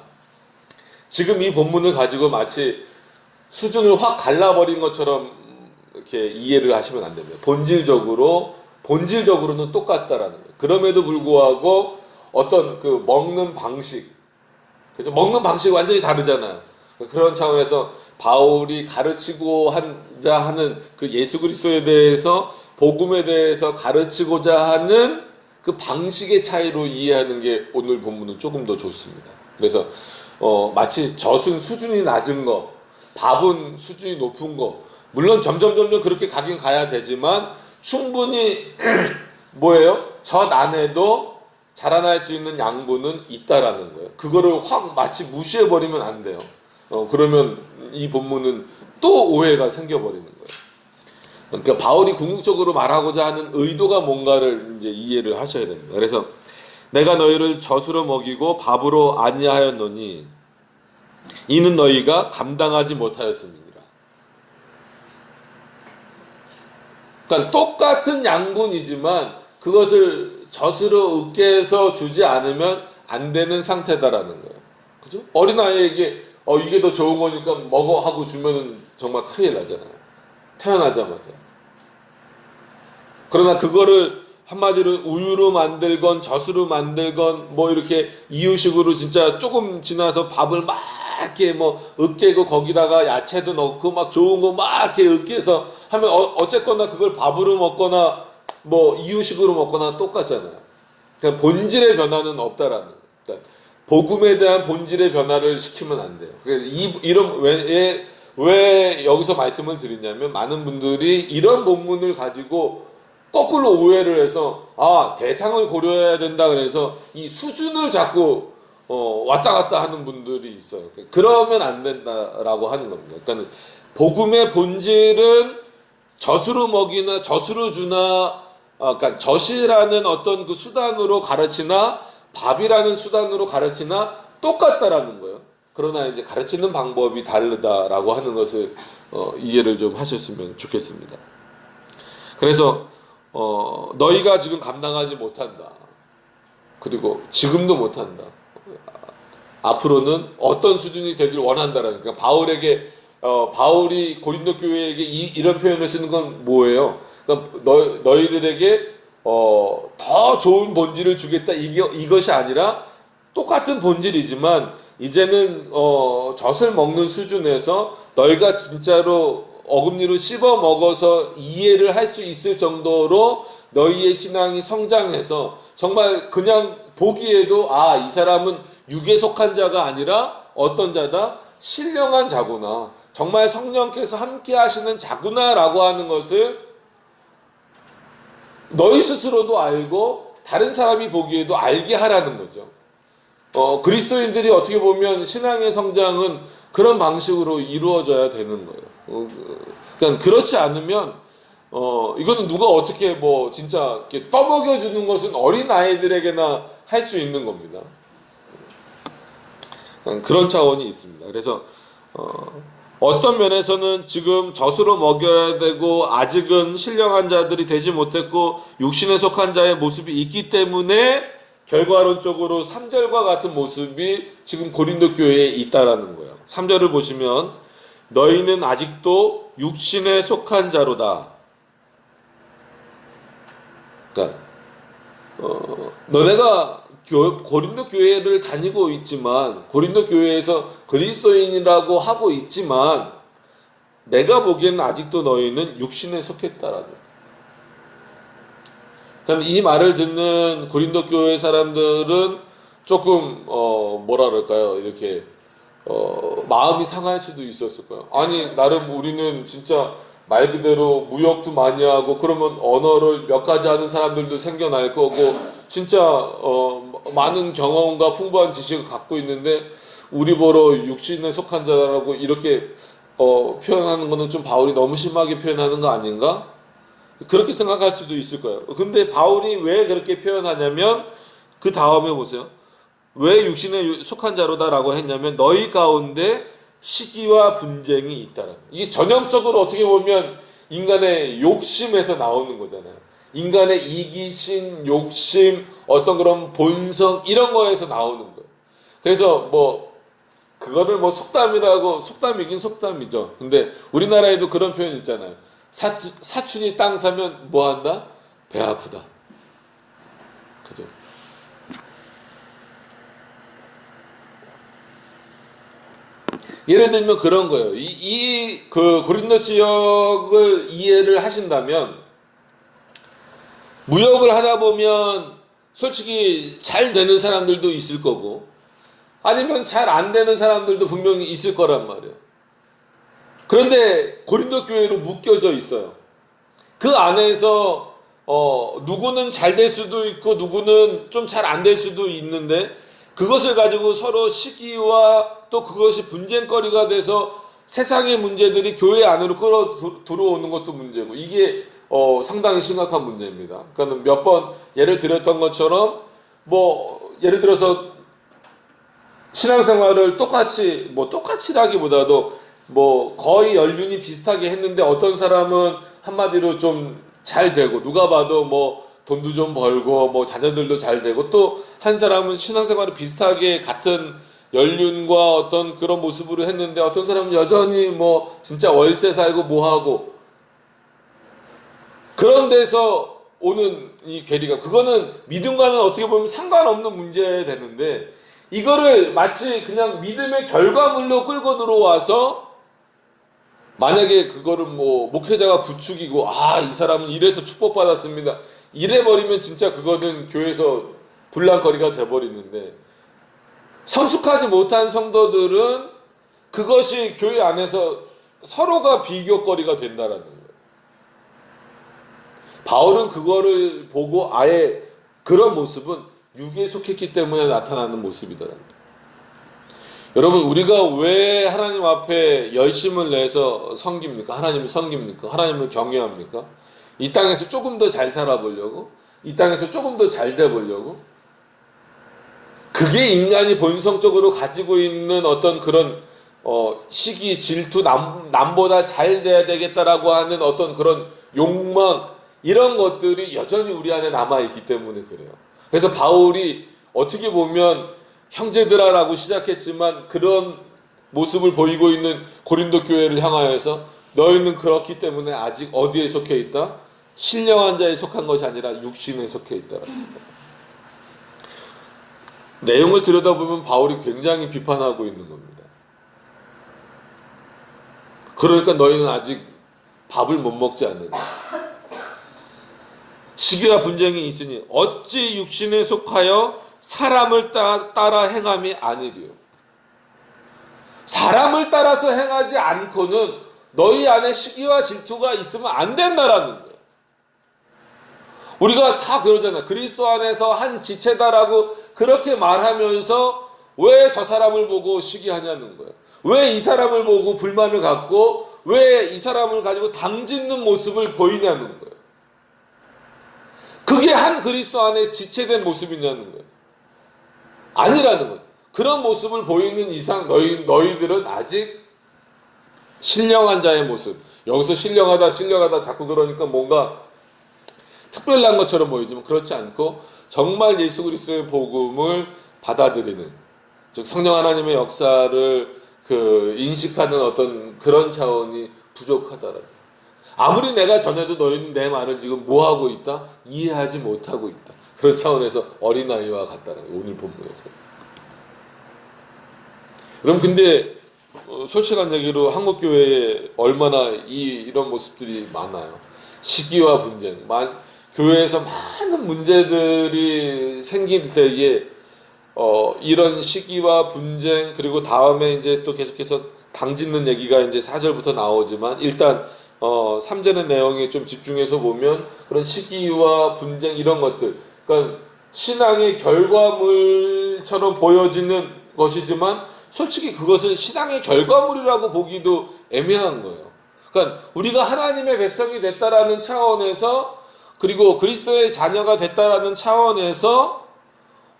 Speaker 1: 지금 이 본문을 가지고 마치 수준을 확 갈라버린 것처럼 이렇게 이해를 하시면 안 됩니다. 본질적으로는 똑같다라는 거예요. 그럼에도 불구하고 어떤 그 먹는 방식, 그죠? 먹는 방식이 완전히 다르잖아요. 그런 차원에서 바울이 가르치고 하자 하는 그 예수 그리스도에 대해서 복음에 대해서 가르치고자 하는 그 방식의 차이로 이해하는 게 오늘 본문은 조금 더 좋습니다. 그래서 마치 젖은 수준이 낮은 거, 밥은 수준이 높은 거, 물론 점점 그렇게 가긴 가야 되지만 충분히 뭐예요? 젖 안에도 자라날 수 있는 양분은 있다라는 거예요. 그거를 확 마치 무시해버리면 안 돼요. 그러면 이 본문은 또 오해가 생겨버리는 거예요. 그러니까 바울이 궁극적으로 말하고자 하는 의도가 뭔가를 이제 이해를 하셔야 됩니다. 그래서 내가 너희를 젖으로 먹이고 밥으로 아니하였노니 이는 너희가 감당하지 못하였음이니라. 그러니까 똑같은 양분이지만 그것을 젖으로 으깨서 주지 않으면 안 되는 상태다라는 거예요. 그죠? 어린아이에게 이게 더 좋은 거니까 먹어 하고 주면은 정말 큰일 나잖아요. 태어나자마자. 그러나 그거를 한마디로 우유로 만들건 젖으로 만들건 뭐 이렇게 이유식으로 진짜 조금 지나서 밥을 막 이렇게 뭐 으깨고 거기다가 야채도 넣고 막 좋은 거 막 이렇게 으깨서 하면 어쨌거나 그걸 밥으로 먹거나 뭐 이유식으로 먹거나 똑같잖아요. 그러니까 본질의 변화는 없다라는 거예요. 그러니까 복음에 대한 본질의 변화를 시키면 안 돼요. 이런 왜 여기서 말씀을 드리냐면 많은 분들이 이런 본문을 가지고 거꾸로 오해를 해서 대상을 고려해야 된다 그래서 이 수준을 자꾸 왔다 갔다 하는 분들이 있어요. 그러면 안 된다라고 하는 겁니다. 그러니까 복음의 본질은 젖으로 먹이나 젖으로 주나 그러니까 젖이라는 어떤 그 수단으로 가르치나 밥이라는 수단으로 가르치나 똑같다라는 거예요. 그러나 이제 가르치는 방법이 다르다라고 하는 것을 이해를 좀 하셨으면 좋겠습니다. 그래서 너희가 지금 감당하지 못한다. 그리고 지금도 못한다. 앞으로는 어떤 수준이 되길 원한다라는. 그러니까 바울이 고린도 교회에게 이런 표현을 쓰는 건 뭐예요? 그러니까 너희들에게 더 좋은 본질을 주겠다 이것이 아니라 똑같은 본질이지만 이제는 젖을 먹는 수준에서 너희가 진짜로 어금니로 씹어 먹어서 이해를 할 수 있을 정도로 너희의 신앙이 성장해서 정말 그냥 보기에도 이 사람은 육에 속한 자가 아니라 어떤 자다? 신령한 자구나. 정말 성령께서 함께 하시는 자구나라고 하는 것을 너희 스스로도 알고 다른 사람이 보기에도 알게 하라는 거죠. 그리스도인들이 어떻게 보면 신앙의 성장은 그런 방식으로 이루어져야 되는 거예요. 그러니까 그렇지 않으면 이거는 누가 어떻게 뭐 진짜 이렇게 떠먹여 주는 것은 어린 아이들에게나 할 수 있는 겁니다. 그런 차원이 있습니다. 그래서 어떤 면에서는 지금 젖으로 먹여야 되고 아직은 신령한 자들이 되지 못했고 육신에 속한 자의 모습이 있기 때문에 결과론적으로 3절과 같은 모습이 지금 고린도 교회에 있다라는 거예요. 3절을 보시면 너희는 아직도 육신에 속한 자로다. 그러니까 너네가 고린도 교회를 다니고 있지만 고린도 교회에서 그리스도인이라고 하고 있지만 내가 보기에는 아직도 너희는 육신에 속했다라는. 그러니까 이 말을 듣는 고린도 교회 사람들은 조금 뭐라 그럴까요? 이렇게 마음이 상할 수도 있었을 거예요. 아니 나름 우리는 진짜 말 그대로 무역도 많이 하고 그러면 언어를 몇 가지 하는 사람들도 생겨날 거고 진짜 많은 경험과 풍부한 지식을 갖고 있는데 우리 보러 육신에 속한 자라고 이렇게 표현하는 거는 좀 바울이 너무 심하게 표현하는 거 아닌가? 그렇게 생각할 수도 있을 거예요. 근데 바울이 왜 그렇게 표현하냐면 그 다음에 보세요. 왜 육신에 속한 자로다라고 했냐면 너희 가운데 시기와 분쟁이 있다라는. 이게 전형적으로 어떻게 보면 인간의 욕심에서 나오는 거잖아요. 인간의 이기심, 욕심, 어떤 그런 본성 이런 거에서 나오는 거예요. 그래서 뭐 그거를 뭐 속담이긴 속담이죠. 근데 우리나라에도 그런 표현 있잖아요. 사춘이 땅 사면 뭐 한다? 배 아프다. 그죠? 예를 들면 그런 거예요. 그 고린도 지역을 이해를 하신다면 무역을 하다 보면 솔직히 잘 되는 사람들도 있을 거고 아니면 잘 안 되는 사람들도 분명히 있을 거란 말이에요. 그런데 고린도 교회로 묶여져 있어요. 그 안에서 누구는 잘 될 수도 있고 누구는 좀 잘 안 될 수도 있는데 그것을 가지고 서로 시기와 또 그것이 분쟁거리가 돼서 세상의 문제들이 교회 안으로 끌어 들어오는 것도 문제고 이게 상당히 심각한 문제입니다. 그러니까 몇 번 예를 들었던 것처럼 뭐 예를 들어서 신앙생활을 똑같이라기보다도 뭐 거의 연륜이 비슷하게 했는데 어떤 사람은 한마디로 좀 잘 되고 누가 봐도 뭐 돈도 좀 벌고 뭐 자녀들도 잘 되고 또 한 사람은 신앙생활을 비슷하게 같은 연륜과 어떤 그런 모습으로 했는데 어떤 사람은 여전히 뭐 진짜 월세 살고 뭐 하고 그런 데서 오는 이 괴리가 그거는 믿음과는 어떻게 보면 상관없는 문제 되는데 이거를 마치 그냥 믿음의 결과물로 끌고 들어와서 만약에 그거를 뭐 목회자가 부추기고 이 사람은 이래서 축복받았습니다. 이래버리면 진짜 그거는 교회에서 분란거리가 돼버리는데 성숙하지 못한 성도들은 그것이 교회 안에서 서로가 비교거리가 된다라는 거예요. 바울은 그거를 보고 아예 그런 모습은 육에 속했기 때문에 나타나는 모습이더라는 거예요. 여러분 우리가 왜 하나님 앞에 열심을 내서 섬깁니까? 하나님을 섬깁니까? 하나님을 경외합니까? 이 땅에서 조금 더 잘 살아보려고? 이 땅에서 조금 더 잘 돼보려고? 그게 인간이 본성적으로 가지고 있는 어떤 그런 시기, 질투, 남보다 잘 돼야 되겠다라고 하는 어떤 그런 욕망 이런 것들이 여전히 우리 안에 남아있기 때문에 그래요. 그래서 바울이 어떻게 보면 형제들아라고 시작했지만 그런 모습을 보이고 있는 고린도 교회를 향하여서 너희는 그렇기 때문에 아직 어디에 속해 있다? 신령한 자에 속한 것이 아니라 육신에 속해 있다라는 거예요. 내용을 들여다보면 바울이 굉장히 비판하고 있는 겁니다. 그러니까 너희는 아직 밥을 못 먹지 않느냐. 시기와 분쟁이 있으니 어찌 육신에 속하여 사람을 따라 행함이 아니리요. 사람을 따라서 행하지 않고는 너희 안에 시기와 질투가 있으면 안 된다라는 거예요. 우리가 다 그러잖아요. 그리스도 안에서 한 지체다라고 그렇게 말하면서 왜 저 사람을 보고 시기하냐는 거예요. 왜 이 사람을 보고 불만을 갖고 왜 이 사람을 가지고 당짓는 모습을 보이냐는 거예요. 그게 한 그리스도 안에 지체된 모습이냐는 거예요. 아니라는 거예요. 그런 모습을 보이는 이상 너희들은 아직 신령한 자의 모습. 여기서 신령하다 자꾸 그러니까 뭔가 특별한 것처럼 보이지만 그렇지 않고 정말 예수 그리스도의 복음을 받아들이는 즉 성령 하나님의 역사를 인식하는 어떤 그런 차원이 부족하다라는 거예요. 아무리 내가 전해도 너희는 내 말을 지금 뭐하고 있다? 이해하지 못하고 있다. 그런 차원에서 어린아이와 같다라는 거예요. 오늘 본문에서. 그럼 근데 솔직한 얘기로 한국교회에 얼마나 이런 모습들이 많아요. 시기와 분쟁. 교회에서 많은 문제들이 생길 때에 이런 시기와 분쟁 그리고 다음에 이제 또 계속해서 당짓는 얘기가 이제 4절부터 나오지만 일단 3절의 내용에 좀 집중해서 보면 그런 시기와 분쟁 이런 것들 그러니까 신앙의 결과물처럼 보여지는 것이지만 솔직히 그것은 신앙의 결과물이라고 보기도 애매한 거예요. 그러니까 우리가 하나님의 백성이 됐다라는 차원에서 그리고 그리스도의 자녀가 됐다라는 차원에서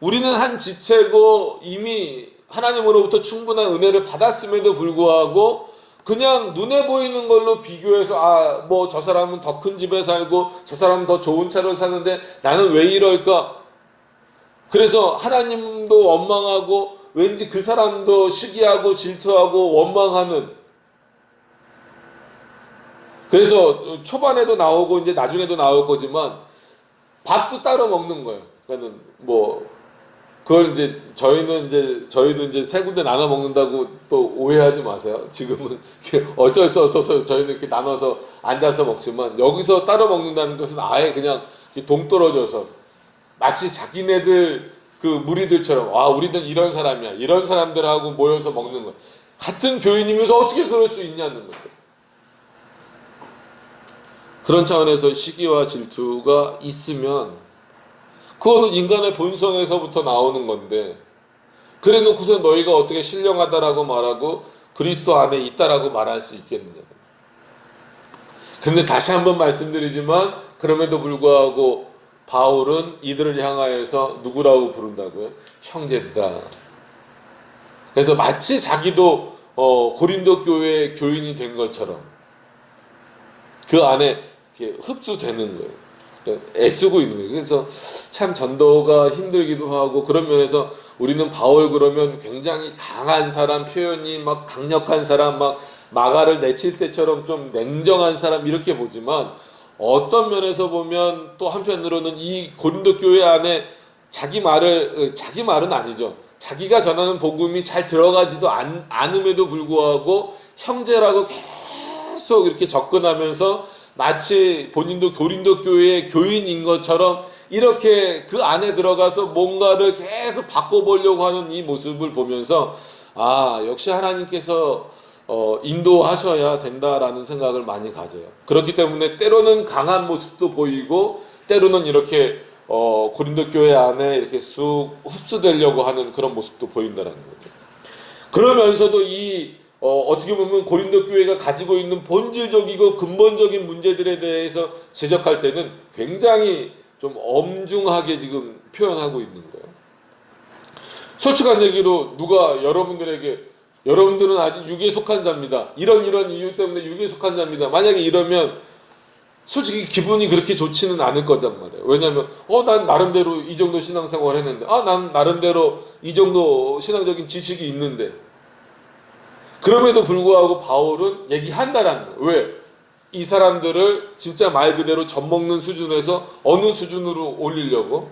Speaker 1: 우리는 한 지체고 이미 하나님으로부터 충분한 은혜를 받았음에도 불구하고 그냥 눈에 보이는 걸로 비교해서 뭐 저 사람은 더 큰 집에 살고 저 사람은 더 좋은 차를 사는데 나는 왜 이럴까? 그래서 하나님도 원망하고 왠지 그 사람도 시기하고 질투하고 원망하는 그래서 초반에도 나오고 이제 나중에도 나올 거지만 밥도 따로 먹는 거예요. 그러니까는 뭐 그걸 이제 저희도 이제 세 군데 나눠 먹는다고 또 오해하지 마세요. 지금은 어쩔 수 없어서 저희는 이렇게 나눠서 앉아서 먹지만 여기서 따로 먹는다는 것은 아예 그냥 동떨어져서 마치 자기네들 그 무리들처럼 우리는 이런 사람이야, 이런 사람들하고 모여서 먹는 거야. 같은 교인이면서 어떻게 그럴 수 있냐는 거죠. 그런 차원에서 시기와 질투가 있으면 그거는 인간의 본성에서부터 나오는 건데, 그래 놓고서 너희가 어떻게 신령하다라고 말하고 그리스도 안에 있다라고 말할 수 있겠느냐. 근데 다시 한번 말씀드리지만 그럼에도 불구하고 바울은 이들을 향하여서 누구라고 부른다고요? 형제들아. 그래서 마치 자기도 고린도 교회의 교인이 된 것처럼 그 안에 흡수되는 거예요. 애쓰고 있는 거예요. 그래서 참 전도가 힘들기도 하고, 그런 면에서 우리는 바울 그러면 굉장히 강한 사람, 표현이 막 강력한 사람, 막 마가를 내칠 때처럼 좀 냉정한 사람 이렇게 보지만, 어떤 면에서 보면 또 한편으로는 이 고린도 교회 안에 자기 말은 아니죠. 자기가 전하는 복음이 잘 들어가지도 않음에도 불구하고 형제라고 계속 이렇게 접근하면서 마치 본인도 고린도 교회의 교인인 것처럼 이렇게 그 안에 들어가서 뭔가를 계속 바꿔보려고 하는 이 모습을 보면서 역시 하나님께서 인도하셔야 된다라는 생각을 많이 가져요. 그렇기 때문에 때로는 강한 모습도 보이고, 때로는 이렇게 고린도 교회 안에 이렇게 쑥 흡수되려고 하는 그런 모습도 보인다라는 거죠. 그러면서도 어떻게 보면 고린도 교회가 가지고 있는 본질적이고 근본적인 문제들에 대해서 지적할 때는 굉장히 좀 엄중하게 지금 표현하고 있는 거예요. 솔직한 얘기로 누가 여러분들은 아직 육에 속한 자입니다, 이런 이유 때문에 육에 속한 자입니다, 만약에 이러면 솔직히 기분이 그렇게 좋지는 않을 거란 말이에요. 왜냐하면 난 나름대로 이 정도 신앙생활 했는데, 난 나름대로 이 정도 신앙적인 지식이 있는데. 그럼에도 불구하고 바울은 얘기한다라는 거예요. 왜? 이 사람들을 진짜 말 그대로 젖먹는 수준에서 어느 수준으로 올리려고?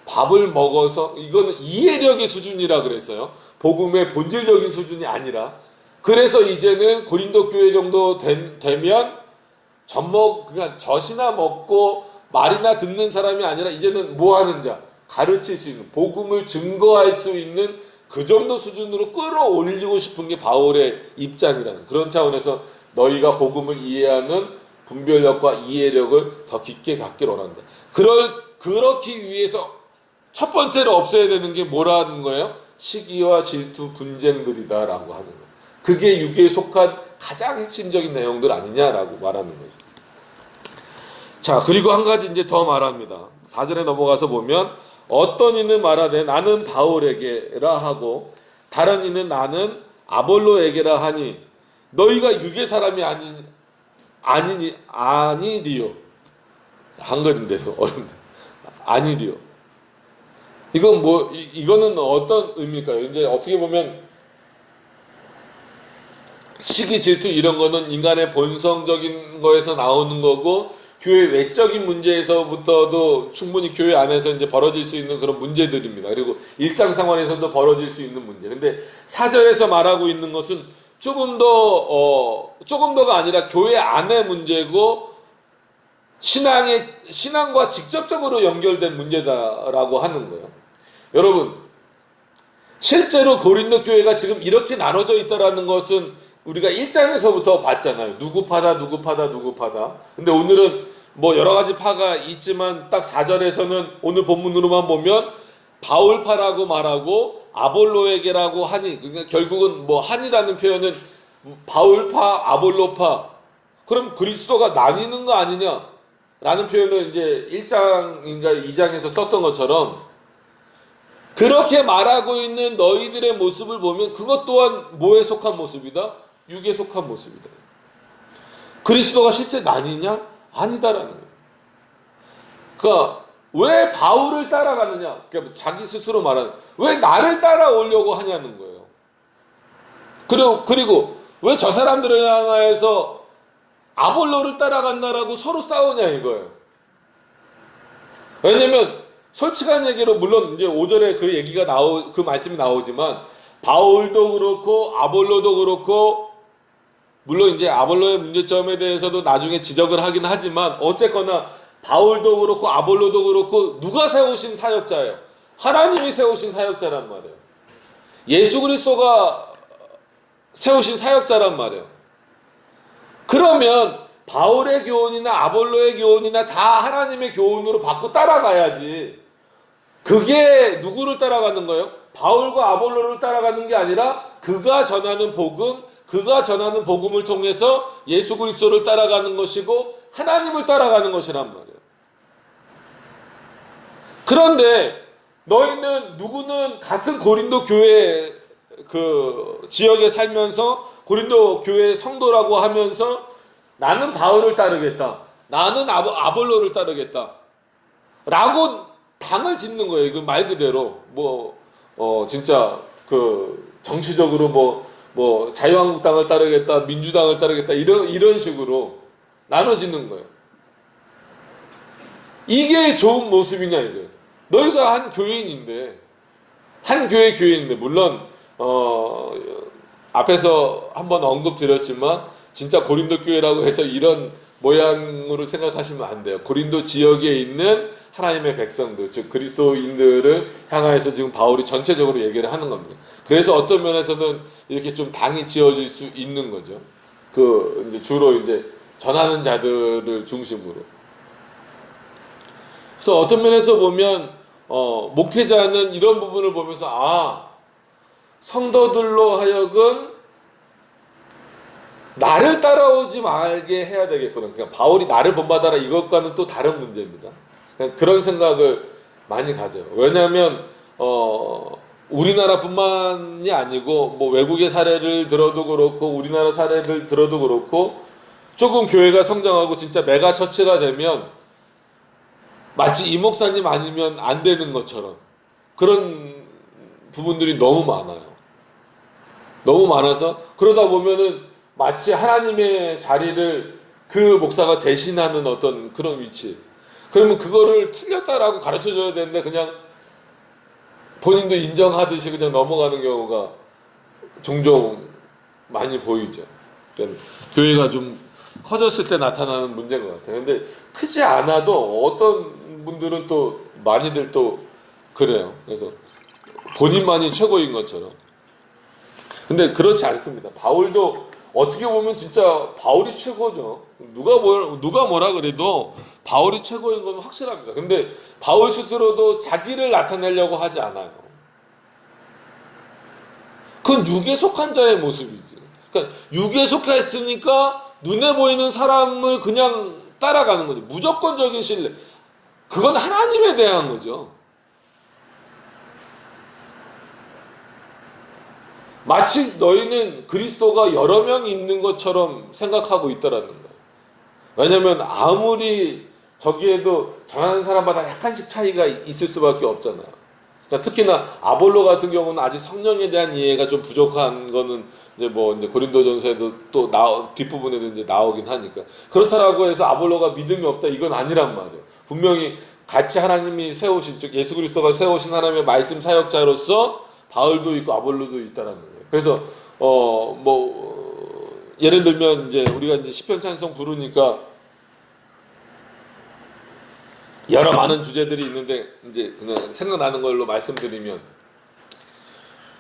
Speaker 1: 밥을 먹어서, 이거는 이해력의 수준이라 그랬어요. 복음의 본질적인 수준이 아니라. 그래서 이제는 고린도 교회 정도 되면 그냥 젖이나 먹고 말이나 듣는 사람이 아니라 이제는 뭐 하는 자? 가르칠 수 있는, 복음을 증거할 수 있는 그 정도 수준으로 끌어올리고 싶은 게 바울의 입장이라는, 그런 차원에서 너희가 복음을 이해하는 분별력과 이해력을 더 깊게 갖기를 원한다. 그렇기 위해서 첫 번째로 없애야 되는 게 뭐라는 거예요? 시기와 질투, 분쟁들이다라고 하는 거예요. 그게 육에 속한 가장 핵심적인 내용들 아니냐라고 말하는 거예요. 자, 그리고 한 가지 이제 더 말합니다. 4절에 넘어가서 보면, 어떤 이는 말하되 나는 바울에게라 하고 다른 이는 나는 아볼로에게라 하니 너희가 육의 사람이 아니리요. 한글인데도 아니리요. 이거는 어떤 의미일까요? 이제 어떻게 보면 시기, 질투 이런 거는 인간의 본성적인 거에서 나오는 거고, 교회 외적인 문제에서부터도 충분히 교회 안에서 이제 벌어질 수 있는 그런 문제들입니다. 그리고 일상생활에서도 벌어질 수 있는 문제. 근데 4절에서 말하고 있는 것은 조금 더가 아니라 교회 안의 문제고, 신앙과 직접적으로 연결된 문제다라고 하는 거예요. 여러분, 실제로 고린도 교회가 지금 이렇게 나눠져 있다라는 것은 우리가 1장에서부터 봤잖아요. 누구 파다. 근데 오늘은 여러 가지 파가 있지만 딱 4절에서는 오늘 본문으로만 보면 바울파라고 말하고 아볼로에게라고 하니, 그러니까 결국은 한이라는 표현은 바울파, 아볼로파, 그럼 그리스도가 나뉘는 거 아니냐라는 표현을 이제 1장인가 2장에서 썼던 것처럼, 그렇게 말하고 있는 너희들의 모습을 보면 그것 또한 뭐에 속한 모습이다? 육에 속한 모습이다. 그리스도가 실제 나뉘냐? 아니다라는 거예요. 그러니까 왜 바울을 따라가느냐? 그러니까 자기 스스로 말하는, 왜 나를 따라오려고 하냐는 거예요. 그리고 왜 저 사람들을 향해서 아볼로를 따라간다라고 서로 싸우냐 이거예요. 왜냐면 솔직한 얘기로, 물론 이제 5절에 그 말씀이 나오지만 바울도 그렇고 아볼로도 그렇고, 물론 이제 아볼로의 문제점에 대해서도 나중에 지적을 하긴 하지만 어쨌거나 바울도 그렇고 아볼로도 그렇고 누가 세우신 사역자예요? 하나님이 세우신 사역자란 말이에요. 예수 그리스도가 세우신 사역자란 말이에요. 그러면 바울의 교훈이나 아볼로의 교훈이나 다 하나님의 교훈으로 받고 따라가야지. 그게 누구를 따라가는 거예요? 바울과 아볼로를 따라가는 게 아니라 그가 전하는 복음, 그가 전하는 복음을 통해서 예수 그리스도를 따라가는 것이고 하나님을 따라가는 것이란 말이에요. 그런데 너희는 누구는 같은 고린도 교회 그 지역에 살면서 고린도 교회 성도라고 하면서 나는 바울을 따르겠다. 나는 아볼로를 따르겠다. 라고 당을 짓는 거예요. 그 말 그대로 진짜 그 정치적으로 자유한국당을 따르겠다, 민주당을 따르겠다 이런 식으로 나눠지는 거예요. 이게 좋은 모습이냐 이거예요. 너희가 한 교회인인데 한 교회 교회인데 물론 앞에서 한번 언급드렸지만 진짜 고린도 교회라고 해서 이런 모양으로 생각하시면 안 돼요. 고린도 지역에 있는 하나님의 백성들, 즉 그리스도인들을 향하여서 지금 바울이 전체적으로 얘기를 하는 겁니다. 그래서 어떤 면에서는 이렇게 좀 당이 지어질 수 있는 거죠. 그 이제 주로 이제 전하는 자들을 중심으로. 그래서 어떤 면에서 보면 목회자는 이런 부분을 보면서 성도들로 하여금 나를 따라오지 말게 해야 되겠구나. 그러니까 바울이 나를 본받아라 이것과는 또 다른 문제입니다. 그런 생각을 많이 가져요. 왜냐하면 우리나라뿐만이 아니고 외국의 사례를 들어도 그렇고 우리나라 사례를 들어도 그렇고 조금 교회가 성장하고 진짜 메가 처치가 되면 마치 이 목사님 아니면 안 되는 것처럼 그런 부분들이 너무 많아요. 너무 많아서 그러다 보면은 마치 하나님의 자리를 그 목사가 대신하는 어떤 그런 위치. 그러면 그거를 틀렸다라고 가르쳐줘야 되는데 그냥 본인도 인정하듯이 그냥 넘어가는 경우가 종종 많이 보이죠. 그러니까 교회가 좀 커졌을 때 나타나는 문제인 것 같아요. 근데 크지 않아도 어떤 분들은 또 많이들 또 그래요. 그래서 본인만이 최고인 것처럼. 근데 그렇지 않습니다. 바울도 어떻게 보면 진짜 바울이 최고죠. 누가 뭐라 그래도 바울이 최고인 건 확실합니다. 근데 바울 스스로도 자기를 나타내려고 하지 않아요. 그건 육에 속한 자의 모습이지. 그러니까 육에 속했으니까 눈에 보이는 사람을 그냥 따라가는 거죠. 무조건적인 신뢰. 그건 하나님에 대한 거죠. 마치 너희는 그리스도가 여러 명 있는 것처럼 생각하고 있다라는 거예요. 왜냐하면 아무리 저기에도 전하는 사람마다 약간씩 차이가 있을 수밖에 없잖아요. 그러니까 특히나 아볼로 같은 경우는 아직 성령에 대한 이해가 좀 부족한 거는 이제 고린도전서에도 또 뒷부분에도 이제 나오긴 하니까 그렇다라고 해서 아볼로가 믿음이 없다 이건 아니란 말이에요. 분명히 같이 하나님이 세우신 즉 예수 그리스도가 세우신 하나님의 말씀 사역자로서 바울도 있고 아볼로도 있다라는 거예요. 그래서 예를 들면 이제 우리가 이제 시편 찬송 부르니까 여러 많은 주제들이 있는데 이제 그냥 생각나는 걸로 말씀드리면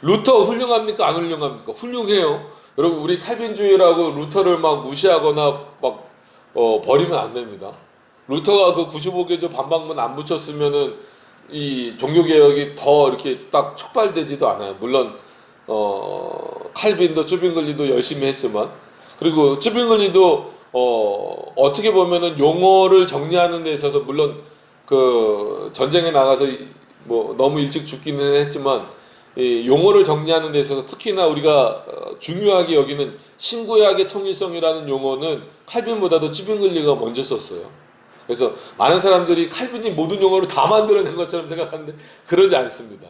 Speaker 1: 루터 훌륭합니까? 안 훌륭합니까? 훌륭해요. 여러분 우리 칼빈주의라고 루터를 막 무시하거나 막 버리면 안 됩니다. 루터가 그 95개조 반박문 안 붙였으면은 이 종교개혁이 더 이렇게 딱 촉발되지도 않아요. 물론 칼빈도 쭈빙글리도 열심히 했지만 그리고 쭈빙글리도 어떻게 보면은 용어를 정리하는 데 있어서 물론 그 전쟁에 나가서 너무 일찍 죽기는 했지만 이 용어를 정리하는 데 있어서 특히나 우리가 중요하게 여기는 신구약의 통일성이라는 용어는 칼빈보다도 쭈빙글리가 먼저 썼어요. 그래서 많은 사람들이 칼빈이 모든 용어를 다 만들어낸 것처럼 생각하는데 그러지 않습니다.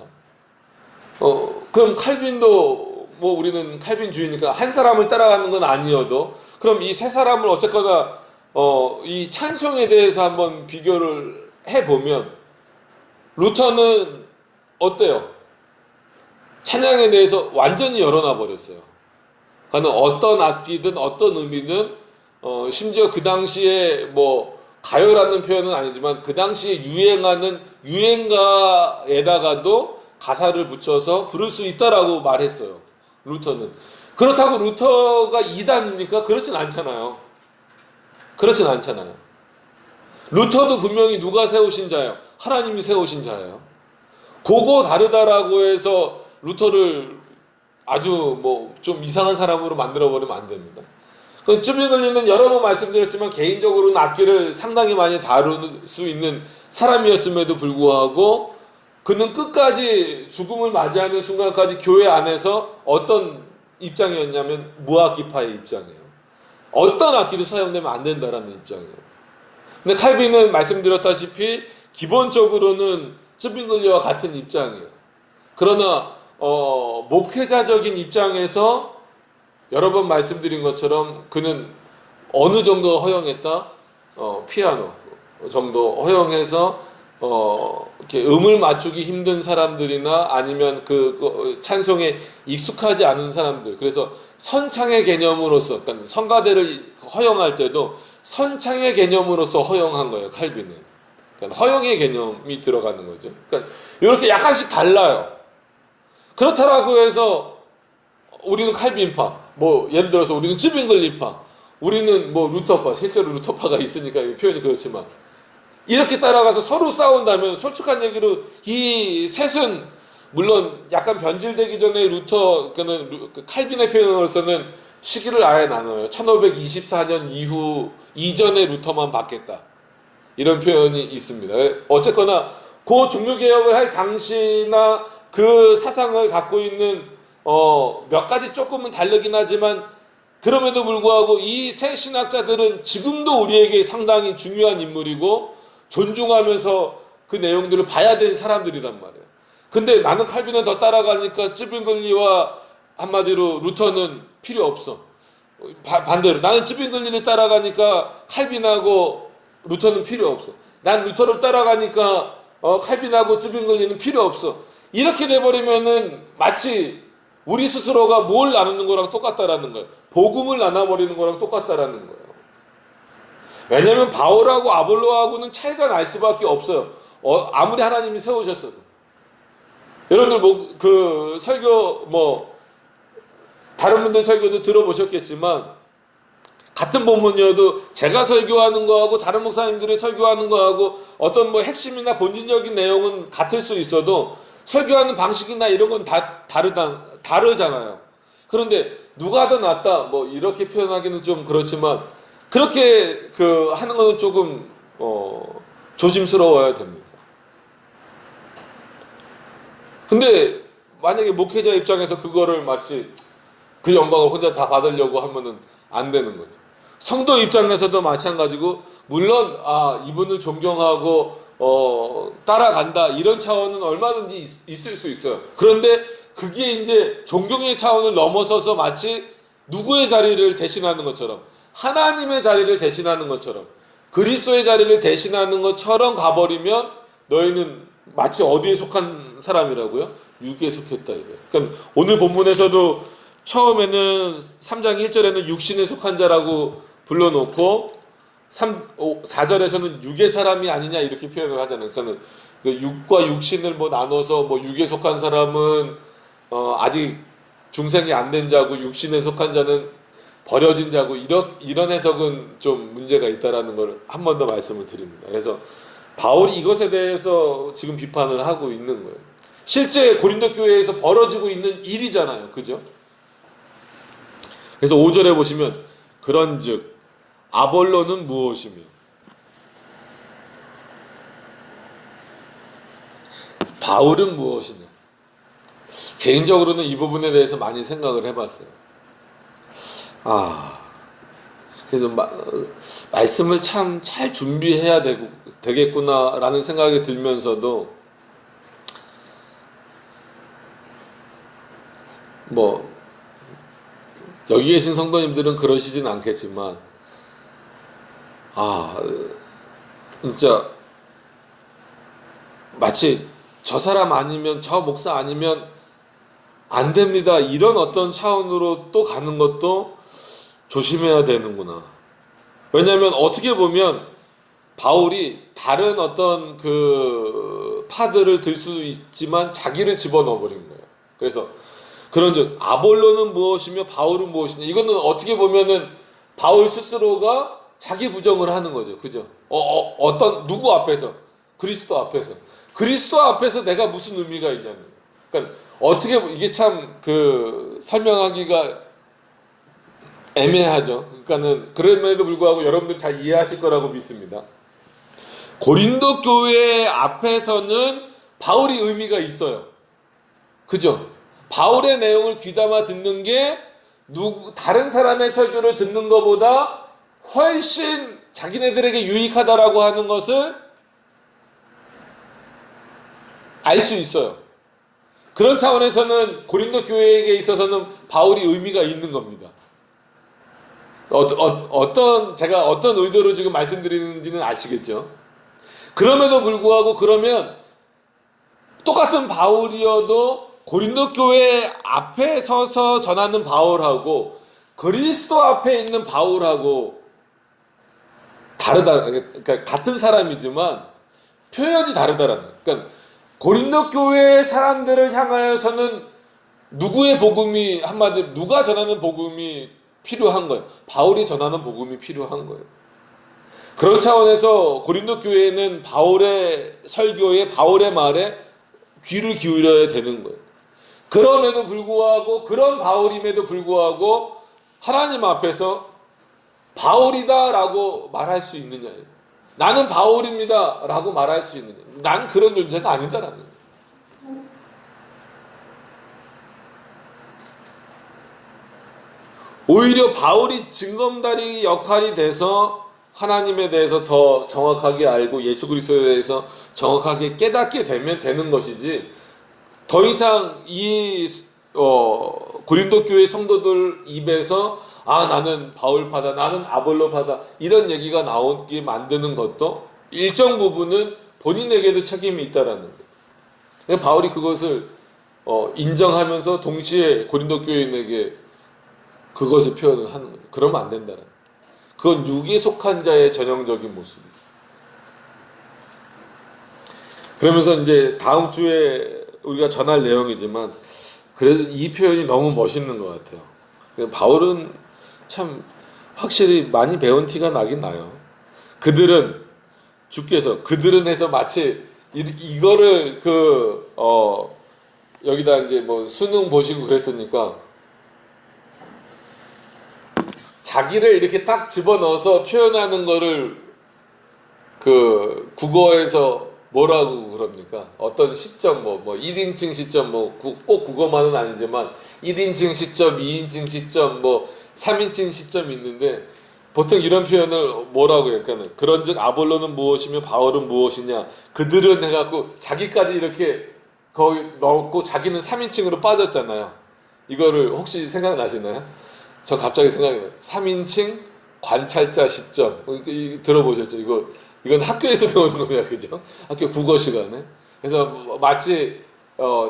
Speaker 1: 그럼 칼빈도 우리는 칼빈주의니까 한 사람을 따라가는 건 아니어도 그럼 이 세 사람을 어쨌거나 이 찬송에 대해서 한번 비교를 해보면 루터는 어때요? 찬양에 대해서 완전히 열어놔 버렸어요. 그러니까 어떤 악기든 어떤 의미든 심지어 그 당시에 가요라는 표현은 아니지만 그 당시에 유행하는 유행가에다가도 가사를 붙여서 부를 수 있다라고 말했어요. 루터는. 그렇다고 루터가 이단입니까? 그렇진 않잖아요. 그렇진 않잖아요. 루터도 분명히 누가 세우신 자예요? 하나님이 세우신 자예요. 그거 다르다라고 해서 루터를 아주 뭐 좀 이상한 사람으로 만들어버리면 안 됩니다. 쯔빙글리는 여러 번 말씀드렸지만 개인적으로는 악기를 상당히 많이 다룰 수 있는 사람이었음에도 불구하고 그는 끝까지 죽음을 맞이하는 순간까지 교회 안에서 어떤 입장이었냐면 무악기파의 입장이에요. 어떤 악기도 사용되면 안 된다라는 입장이에요. 근데 칼빈은 말씀드렸다시피 기본적으로는 쯔빙글리와 같은 입장이에요. 그러나 목회자적인 입장에서 여러 번 말씀드린 것처럼 그는 어느 정도 허용했다? 피아노 정도 허용해서 이렇게 음을 맞추기 힘든 사람들이나 아니면 그 찬송에 익숙하지 않은 사람들, 그래서 선창의 개념으로서, 그러니까 성가대를 허용할 때도 선창의 개념으로서 허용한 거예요, 칼빈은. 그러니까 허용의 개념이 들어가는 거죠. 그러니까 이렇게 약간씩 달라요. 그렇다라고 해서 우리는 칼빈파, 뭐 예를 들어서 우리는 쯔빙글리파, 우리는 뭐 루터파, 실제로 루터파가 있으니까 표현이 그렇지만 이렇게 따라가서 서로 싸운다면 솔직한 얘기로 이 셋은 물론 약간 변질되기 전에 루터, 그는 칼빈의 표현으로서는 시기를 아예 나눠요. 1524년 이후 이전의 루터만 받겠다, 이런 표현이 있습니다. 어쨌거나 그 종교개혁을 할 당시나 그 사상을 갖고 있는 몇 가지 조금은 다르긴 하지만 그럼에도 불구하고 이 세 신학자들은 지금도 우리에게 상당히 중요한 인물이고 존중하면서 그 내용들을 봐야 되는 사람들이란 말이에요. 근데 나는 칼빈을 더 따라가니까 쯔빙글리와 한마디로 루터는 필요 없어. 반대로 나는 쯔빙글리를 따라가니까 칼빈하고 루터는 필요 없어. 난 루터를 따라가니까 칼빈하고 쯔빙글리는 필요 없어. 이렇게 돼버리면은 마치 우리 스스로가 뭘 나누는 거랑 똑같다라는 거예요. 복음을 나눠버리는 거랑 똑같다라는 거예요. 왜냐하면 바울하고 아볼로하고는 차이가 날 수밖에 없어요. 아무리 하나님이 세우셨어도. 여러분들 그 설교 다른 분들 설교도 들어보셨겠지만 같은 본문이어도 제가 설교하는 거하고 다른 목사님들이 설교하는 거하고 어떤 핵심이나 본질적인 내용은 같을 수 있어도 설교하는 방식이나 이런 건 다 다르잖아요. 그런데 누가 더 낫다 이렇게 표현하기는 좀 그렇지만 그렇게 하는 거는 조금 조심스러워야 됩니다. 근데 만약에 목회자 입장에서 그거를 마치 그 영광을 혼자 다 받으려고 하면은 안 되는 거죠. 성도 입장에서도 마찬가지고, 물론 이분을 존경하고 따라간다 이런 차원은 얼마든지 있을 수 있어요. 그런데 그게 이제 존경의 차원을 넘어서서 마치 누구의 자리를 대신하는 것처럼, 하나님의 자리를 대신하는 것처럼, 그리스도의 자리를 대신하는 것처럼 가버리면 너희는 마치 어디에 속한 사람이라고요? 육에 속했다 이거예요. 그러니까 오늘 본문에서도 처음에는 3장 1절에는 육신에 속한 자라고 불러놓고 4절에서는 육의 사람이 아니냐 이렇게 표현을 하잖아요. 그러니까 육과 육신을 나눠서 육에 속한 사람은 아직 중생이 안 된 자고 육신에 속한 자는 버려진 자고 이런 해석은 좀 문제가 있다라는 걸 한 번 더 말씀을 드립니다. 그래서 바울이 이것에 대해서 지금 비판을 하고 있는 거예요. 실제 고린도 교회에서 벌어지고 있는 일이잖아요. 그죠? 그래서 5절에 보시면 그런즉 아볼로는 무엇이며 바울은 무엇이냐. 개인적으로는 이 부분에 대해서 많이 생각을 해봤어요. 그래서 말씀을 참 잘 준비해야 되겠구나라는 생각이 들면서도 여기 계신 성도님들은 그러시진 않겠지만 진짜 마치 저 사람 아니면 저 목사 아니면 안 됩니다 이런 어떤 차원으로 또 가는 것도 조심해야 되는구나. 왜냐하면 어떻게 보면 바울이 다른 어떤 그 파들을 들 수 있지만 자기를 집어넣어 버린 거예요. 그래서 그런즉 아볼로는 무엇이며 바울은 무엇이냐. 이거는 어떻게 보면은 바울 스스로가 자기 부정을 하는 거죠. 그죠? 어떤 누구 앞에서? 그리스도 앞에서. 그리스도 앞에서 내가 무슨 의미가 있냐는 거예요. 그러니까 어떻게 이게 참 그 설명하기가 애매하죠. 그러니까는 그럼에도 불구하고 여러분들 잘 이해하실 거라고 믿습니다. 고린도 교회 앞에서는 바울이 의미가 있어요. 그죠? 바울의 내용을 귀담아 듣는 게 다른 사람의 설교를 듣는 것보다 훨씬 자기네들에게 유익하다라고 하는 것을 알 수 있어요. 그런 차원에서는 고린도 교회에게 있어서는 바울이 의미가 있는 겁니다. 제가 어떤 의도로 지금 말씀드리는지는 아시겠죠? 그럼에도 불구하고 그러면 똑같은 바울이어도 고린도 교회 앞에 서서 전하는 바울하고 그리스도 앞에 있는 바울하고 다르다. 그러니까 같은 사람이지만 표현이 다르다라는 거예요. 그러니까 고린도 교회 사람들을 향하여서는 누구의 복음이 한마디로 누가 전하는 복음이 필요한 거예요. 바울이 전하는 복음이 필요한 거예요. 그런 차원에서 고린도 교회는 바울의 설교에 바울의 말에 귀를 기울여야 되는 거예요. 그럼에도 불구하고 그런 바울임에도 불구하고 하나님 앞에서 바울이다라고 말할 수 있느냐예요. 나는 바울입니다라고 말할 수 있느냐. 난 그런 존재가 아니다라는 거예요. 오히려 바울이 징검다리 역할이 돼서 하나님에 대해서 더 정확하게 알고 예수 그리스도에 대해서 정확하게 깨닫게 되면 되는 것이지, 더 이상 이 고린도 교회 성도들 입에서 나는 바울파다, 나는 아볼로파다 이런 얘기가 나오게 만드는 것도 일정 부분은 본인에게도 책임이 있다라는 거예요. 바울이 그것을 인정하면서 동시에 고린도 교인에게 그것을 표현을 하는 거예요. 그러면 안 된다는 거예요. 그건 육에 속한 자의 전형적인 모습이에요. 그러면서 이제 다음 주에 우리가 전할 내용이지만 그래도 이 표현이 너무 멋있는 것 같아요. 바울은 참 확실히 많이 배운 티가 나긴 나요. 주께서 해서 마치 이거를 여기다 이제 뭐 수능 보시고 그랬으니까 자기를 이렇게 딱 집어넣어서 표현하는 거를 그 국어에서 뭐라고 그럽니까? 어떤 시점, 1인칭 시점, 꼭 국어만은 아니지만 1인칭 시점, 2인칭 시점, 3인칭 시점이 있는데 보통 이런 표현을 뭐라고 해요? 그러니까 그런즉 아볼로는 무엇이며 바울은 무엇이냐? 그들은 해갖고 자기까지 이렇게 거기 넣고 자기는 3인칭으로 빠졌잖아요. 이거를 혹시 생각나시나요? 저 갑자기 생각이 나요. 3인칭 관찰자 시점. 들어보셨죠? 이건 학교에서 배우는 겁니다. 그죠? 학교 국어 시간에. 그래서 마치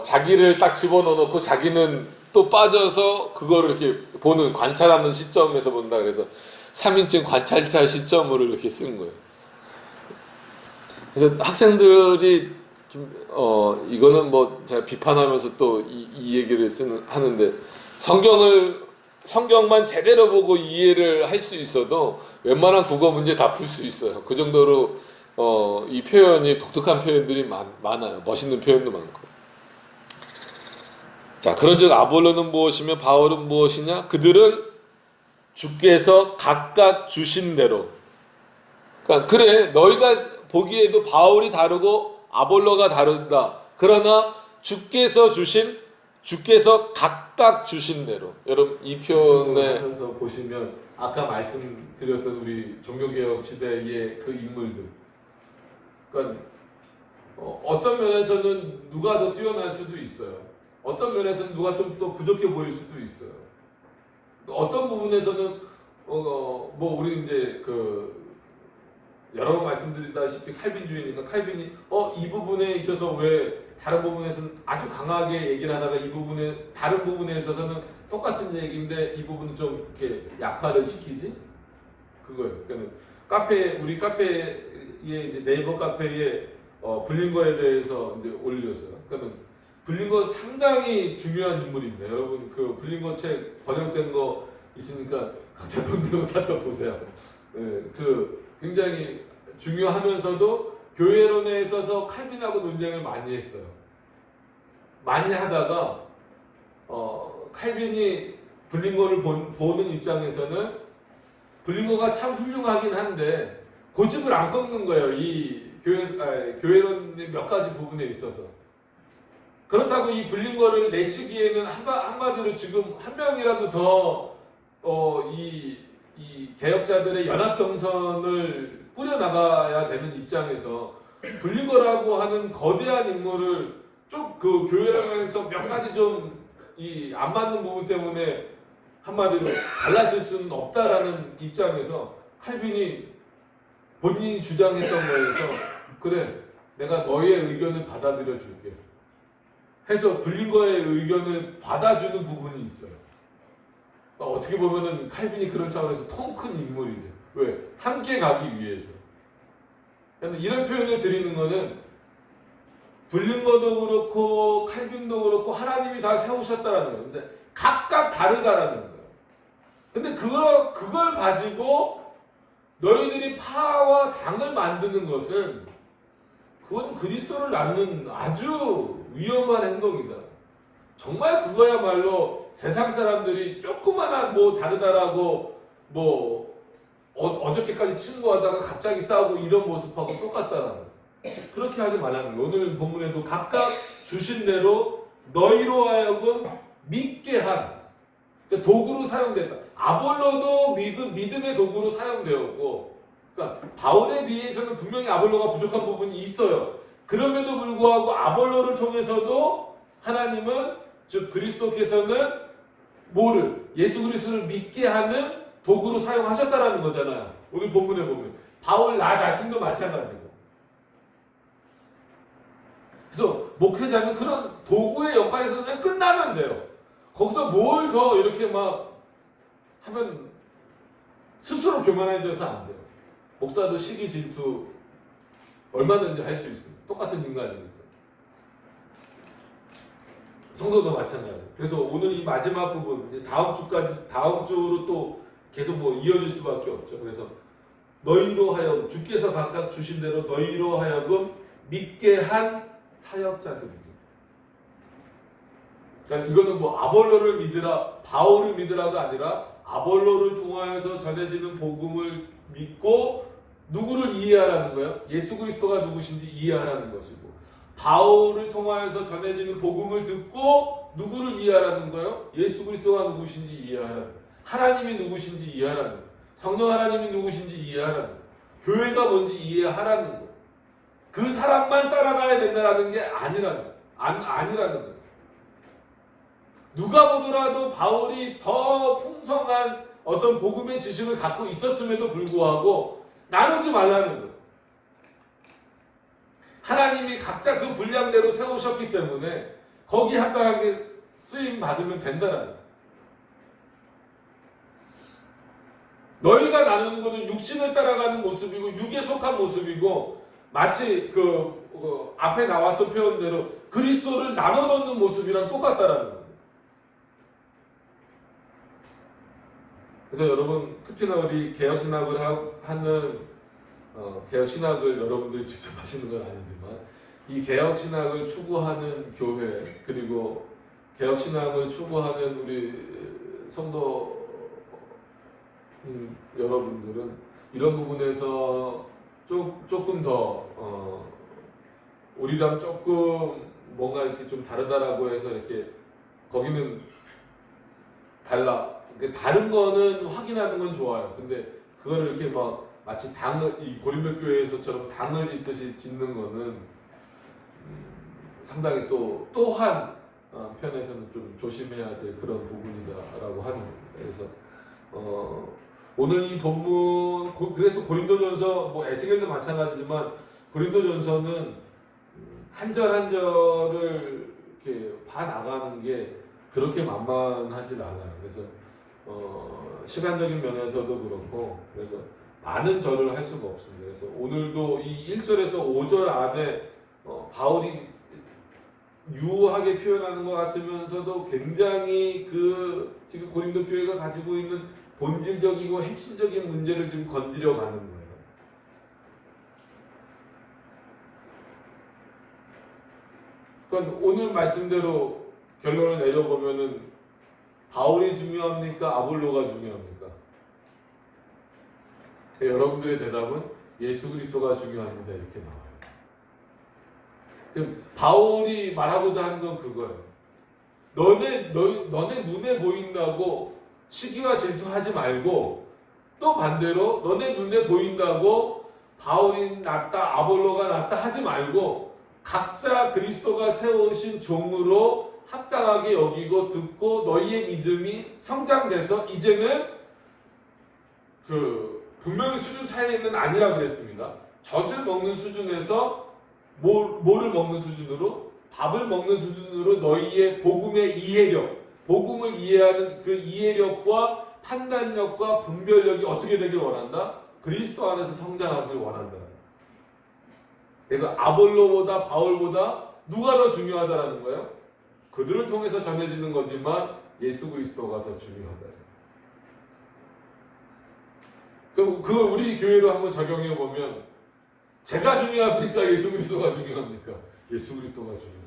Speaker 1: 자기를 딱 집어넣어놓고 자기는 또 빠져서 그거를 이렇게 보는, 관찰하는 시점에서 본다. 그래서 3인칭 관찰자 시점으로 이렇게 쓴 거예요. 그래서 학생들이 이거는 제가 비판하면서 또 이 얘기를 하는데, 성경만 제대로 보고 이해를 할 수 있어도 웬만한 국어 문제 다 풀 수 있어요. 그 정도로 이 표현이 독특한 표현들이 많아요. 멋있는 표현도 많고. 자, 그런즉 아볼로는 무엇이며 바울은 무엇이냐? 그들은 주께서 각각 주신 대로. 그러니까 그래, 너희가 보기에도 바울이 다르고 아볼로가 다르다. 그러나 주께서 각각 주신 대로. 여러분 이 표현에서 보시면 아까 말씀드렸던 우리 종교개혁 시대의 그 인물들, 그러니까 어떤 면에서는 누가 더 뛰어날 수도 있어요. 어떤 면에서는 누가 좀 더 부족해 보일 수도 있어요. 어떤 부분에서는 우리 이제 여러 번 말씀드리다시피 칼빈주의니까 칼빈이 이 부분에 있어서 왜 다른 부분에서는 아주 강하게 얘기를 하다가 다른 부분에 있어서는 똑같은 얘기인데 이 부분은 좀 이렇게 약화를 시키지? 그거예요. 그러니까 우리 카페 이제 네이버 카페에 블링거에 대해서 이제 올렸어요. 그러니까 블링거 상당히 중요한 인물입니다. 여러분 그 블링거 책 번역된 거 있으니까 각자 돈 내고 사서 보세요. 그 굉장히 중요하면서도 교회론에 있어서 칼빈하고 논쟁을 많이 했어요. 많이 하다가 칼빈이 블링거를 보는 입장에서는 블링거가 참 훌륭하긴 한데 고집을 안 꺾는 거예요. 이 교회론의 몇 가지 부분에 있어서. 그렇다고 이 블링거를 내치기에는 한마디로 지금 한 명이라도 더 이 개혁자들의 연합 경선을 꾸려나가야 되는 입장에서 블링거라고 하는 거대한 인물을 좀 그 교회랑에서 몇 가지 좀 이 안 맞는 부분 때문에 한마디로 갈라질 수는 없다라는 입장에서 칼빈이 본인이 주장했던 거에서 그래 내가 너의 의견을 받아들여 줄게 해서 블링거의 의견을 받아주는 부분이 있어요. 어떻게 보면은 칼빈이 그런 차원에서 통 큰 인물이죠. 왜? 함께 가기 위해서. 이런 표현을 드리는 거는 블링거도 그렇고 칼빈도 그렇고 하나님이 다 세우셨다라는 거예요. 근데 각각 다르다라는 거예요. 근데 그걸 가지고 너희들이 파와 당을 만드는 것은 그건 그리스도를 낳는 아주 위험한 행동이다. 정말 그거야말로 세상 사람들이 조그마한 뭐 다르다라고 뭐 어저께까지 친구하다가 갑자기 싸우고 이런 모습하고 똑같다라는 그렇게 하지 말라는 거예요. 오늘 본문에도 각각 주신 대로 너희로 하여금 믿게 한 그러니까 도구로 사용됐다. 아볼로도 믿음의 도구로 사용되었고 그러니까 바울에 비해서는 분명히 아볼로가 부족한 부분이 있어요. 그럼에도 불구하고 아볼로를 통해서도 하나님은 즉 그리스도께서는 뭐를 예수 그리스도를 믿게 하는 도구로 사용하셨다라는 거잖아요. 오늘 본문에 보면 바울 나 자신도 마찬가지고. 그래서 목회자는 그런 도구의 역할에서 그냥 끝나면 돼요. 거기서 뭘 더 이렇게 막 하면 스스로 교만해져서 안 돼요. 목사도 시기 질투 얼마든지 할 수 있어요. 똑같은 인간이니까. 성도도 마찬가지. 그래서 오늘 이 마지막 부분 이제 다음 주로 또 계속 뭐 이어질 수밖에 없죠. 그래서 너희로 하여금 주께서 각각 주신 대로 너희로 하여금 믿게 한 사역자들입니다. 그러니까 이거는 뭐 아볼로를 믿으라, 바울을 믿으라가 아니라 아볼로를 통하여서 전해지는 복음을 믿고 누구를 이해하라는 거예요? 예수 그리스도가 누구신지 이해하라는 것이고 바울을 통하여서 전해지는 복음을 듣고 누구를 이해하라는 거예요? 예수 그리스도가 누구신지 이해하라는 거예요. 하나님이 누구신지 이해하라는 거예요. 성령 하나님이 누구신지 이해하라는 거예요. 교회가 뭔지 이해하라는 거예요. 그 사람만 따라가야 된다는 게 아니라는 거예요. 누가 보더라도 바울이 더 풍성한 어떤 복음의 지식을 갖고 있었음에도 불구하고 나누지 말라는 거예요. 하나님이 각자 그 분량대로 세우셨기 때문에 거기 합당하게 쓰임 받으면 된다는 거예요. 너희가 나누는 것은 육신을 따라가는 모습이고 육에 속한 모습이고 마치 그 앞에 나왔던 표현대로 그리스도를 나눠 넣는 모습이랑 똑같다라는 거예요. 그래서 여러분 특히나 우리 개혁신학을 하는 개혁신학을 여러분들이 직접 하시는 건 아니지만 이 개혁신학을 추구하는 교회 그리고 개혁신학을 추구하는 우리 성도 여러분들은 이런 부분에서 조금 더 우리랑 조금 뭔가 이렇게 좀 다르다라고 해서 이렇게 거기는 달라. 다른 거는 확인하는 건 좋아요. 근데 그거를 이렇게 막 마치 이 고린도 교회에서처럼 당을 짓듯이 짓는 거는 상당히 또한 편에서는 좀 조심해야 될 그런 부분이다라고 하는 겁니다. 그래서 오늘 이 본문 그래서 고린도전서 뭐 에스겔도 마찬가지지만 고린도전서는 한 절 한 절을 이렇게 봐 나가는 게 그렇게 만만하진 않아요. 그래서 시간적인 면에서도 그렇고 그래서 많은 절을 할 수가 없습니다. 그래서 오늘도 이 1절에서 5절 안에 바울이 유하게 표현하는 것 같으면서도 굉장히 그 지금 고린도 교회가 가지고 있는 본질적이고 핵심적인 문제를 좀 건드려 가는 거예요. 그러니까 오늘 말씀대로 결론을 내려보면은 바울이 중요합니까? 아볼로가 중요합니까? 여러분들의 대답은 예수 그리스도가 중요합니다. 이렇게 나와요. 지금 바울이 말하고자 하는 건 그거예요. 너네 눈에 보인다고 시기와 질투하지 말고, 또 반대로 너네 눈에 보인다고 바울이 낫다 아볼로가 낫다 하지 말고 각자 그리스도가 세우신 종으로 합당하게 여기고 듣고 너희의 믿음이 성장돼서 이제는 분명히 수준 차이는 아니라 그랬습니다. 젖을 먹는 수준에서 뭐를 먹는 수준으로? 밥을 먹는 수준으로 너희의 복음의 이해력, 복음을 이해하는 그 이해력과 판단력과 분별력이 어떻게 되길 원한다? 그리스도 안에서 성장하길 원한다. 그래서 아볼로보다 바울보다 누가 더 중요하다라는 거예요? 그들을 통해서 전해지는 거지만 예수 그리스도가 더 중요하다. 그걸 우리 교회로 한번 적용해 보면 제가 중요합니까? 예수 그리스도가 중요합니까? 예수 그리스도가 중요합니다.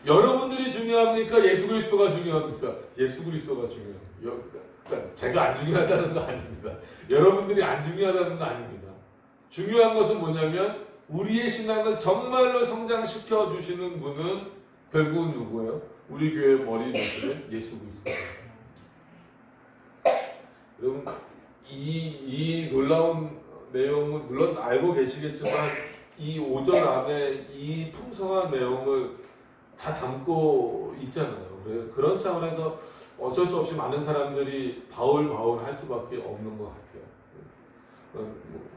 Speaker 1: 여러분들이 중요합니까? 예수 그리스도가 중요합니까? 예수 그리스도가 중요합니다. 그러니까 제가 안 중요하다는 거 아닙니다. 여러분들이 안 중요하다는 거 아닙니다. 중요한 것은 뭐냐면 우리의 신앙을 정말로 성장시켜 주시는 분은 결국은 누구예요? 우리 교회 머리 되시는 예수 그리스도. 여러분 이 놀라운 내용은 물론 알고 계시겠지만 이 5절 안에 이 풍성한 내용을 다 담고 있잖아요. 그런 차원에서 어쩔 수 없이 많은 사람들이 바울 할 수밖에 없는 것 같아요.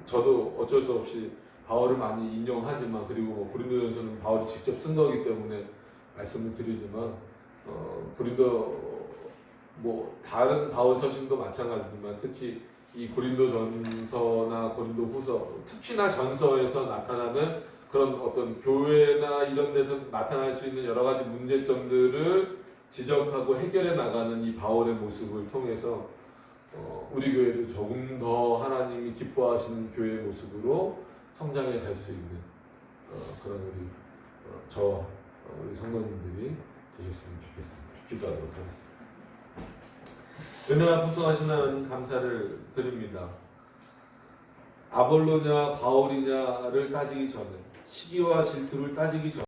Speaker 1: 저도 어쩔 수 없이 바울을 많이 인용하지만, 그리고 고린도전서는 바울이 직접 쓴 거기 때문에 말씀을 드리지만, 고린도 다른 바울 서신도 마찬가지지만 특히 이 고린도전서나 고린도후서, 특히나 전서에서 나타나는 그런 어떤 교회나 이런 데서 나타날 수 있는 여러 가지 문제점들을 지적하고 해결해 나가는 이 바울의 모습을 통해서 우리 교회도 조금 더 하나님이 기뻐하시는 교회의 모습으로 성장해 갈 수 있는 그런 저와 우리 성도님들이 되셨으면 좋겠습니다. 기도하도록 하겠습니다. 은혜와 풍성하신 하나님 감사를 드립니다. 아볼로냐 바울이냐를 따지기 전에, 시기와 질투를 따지기 전에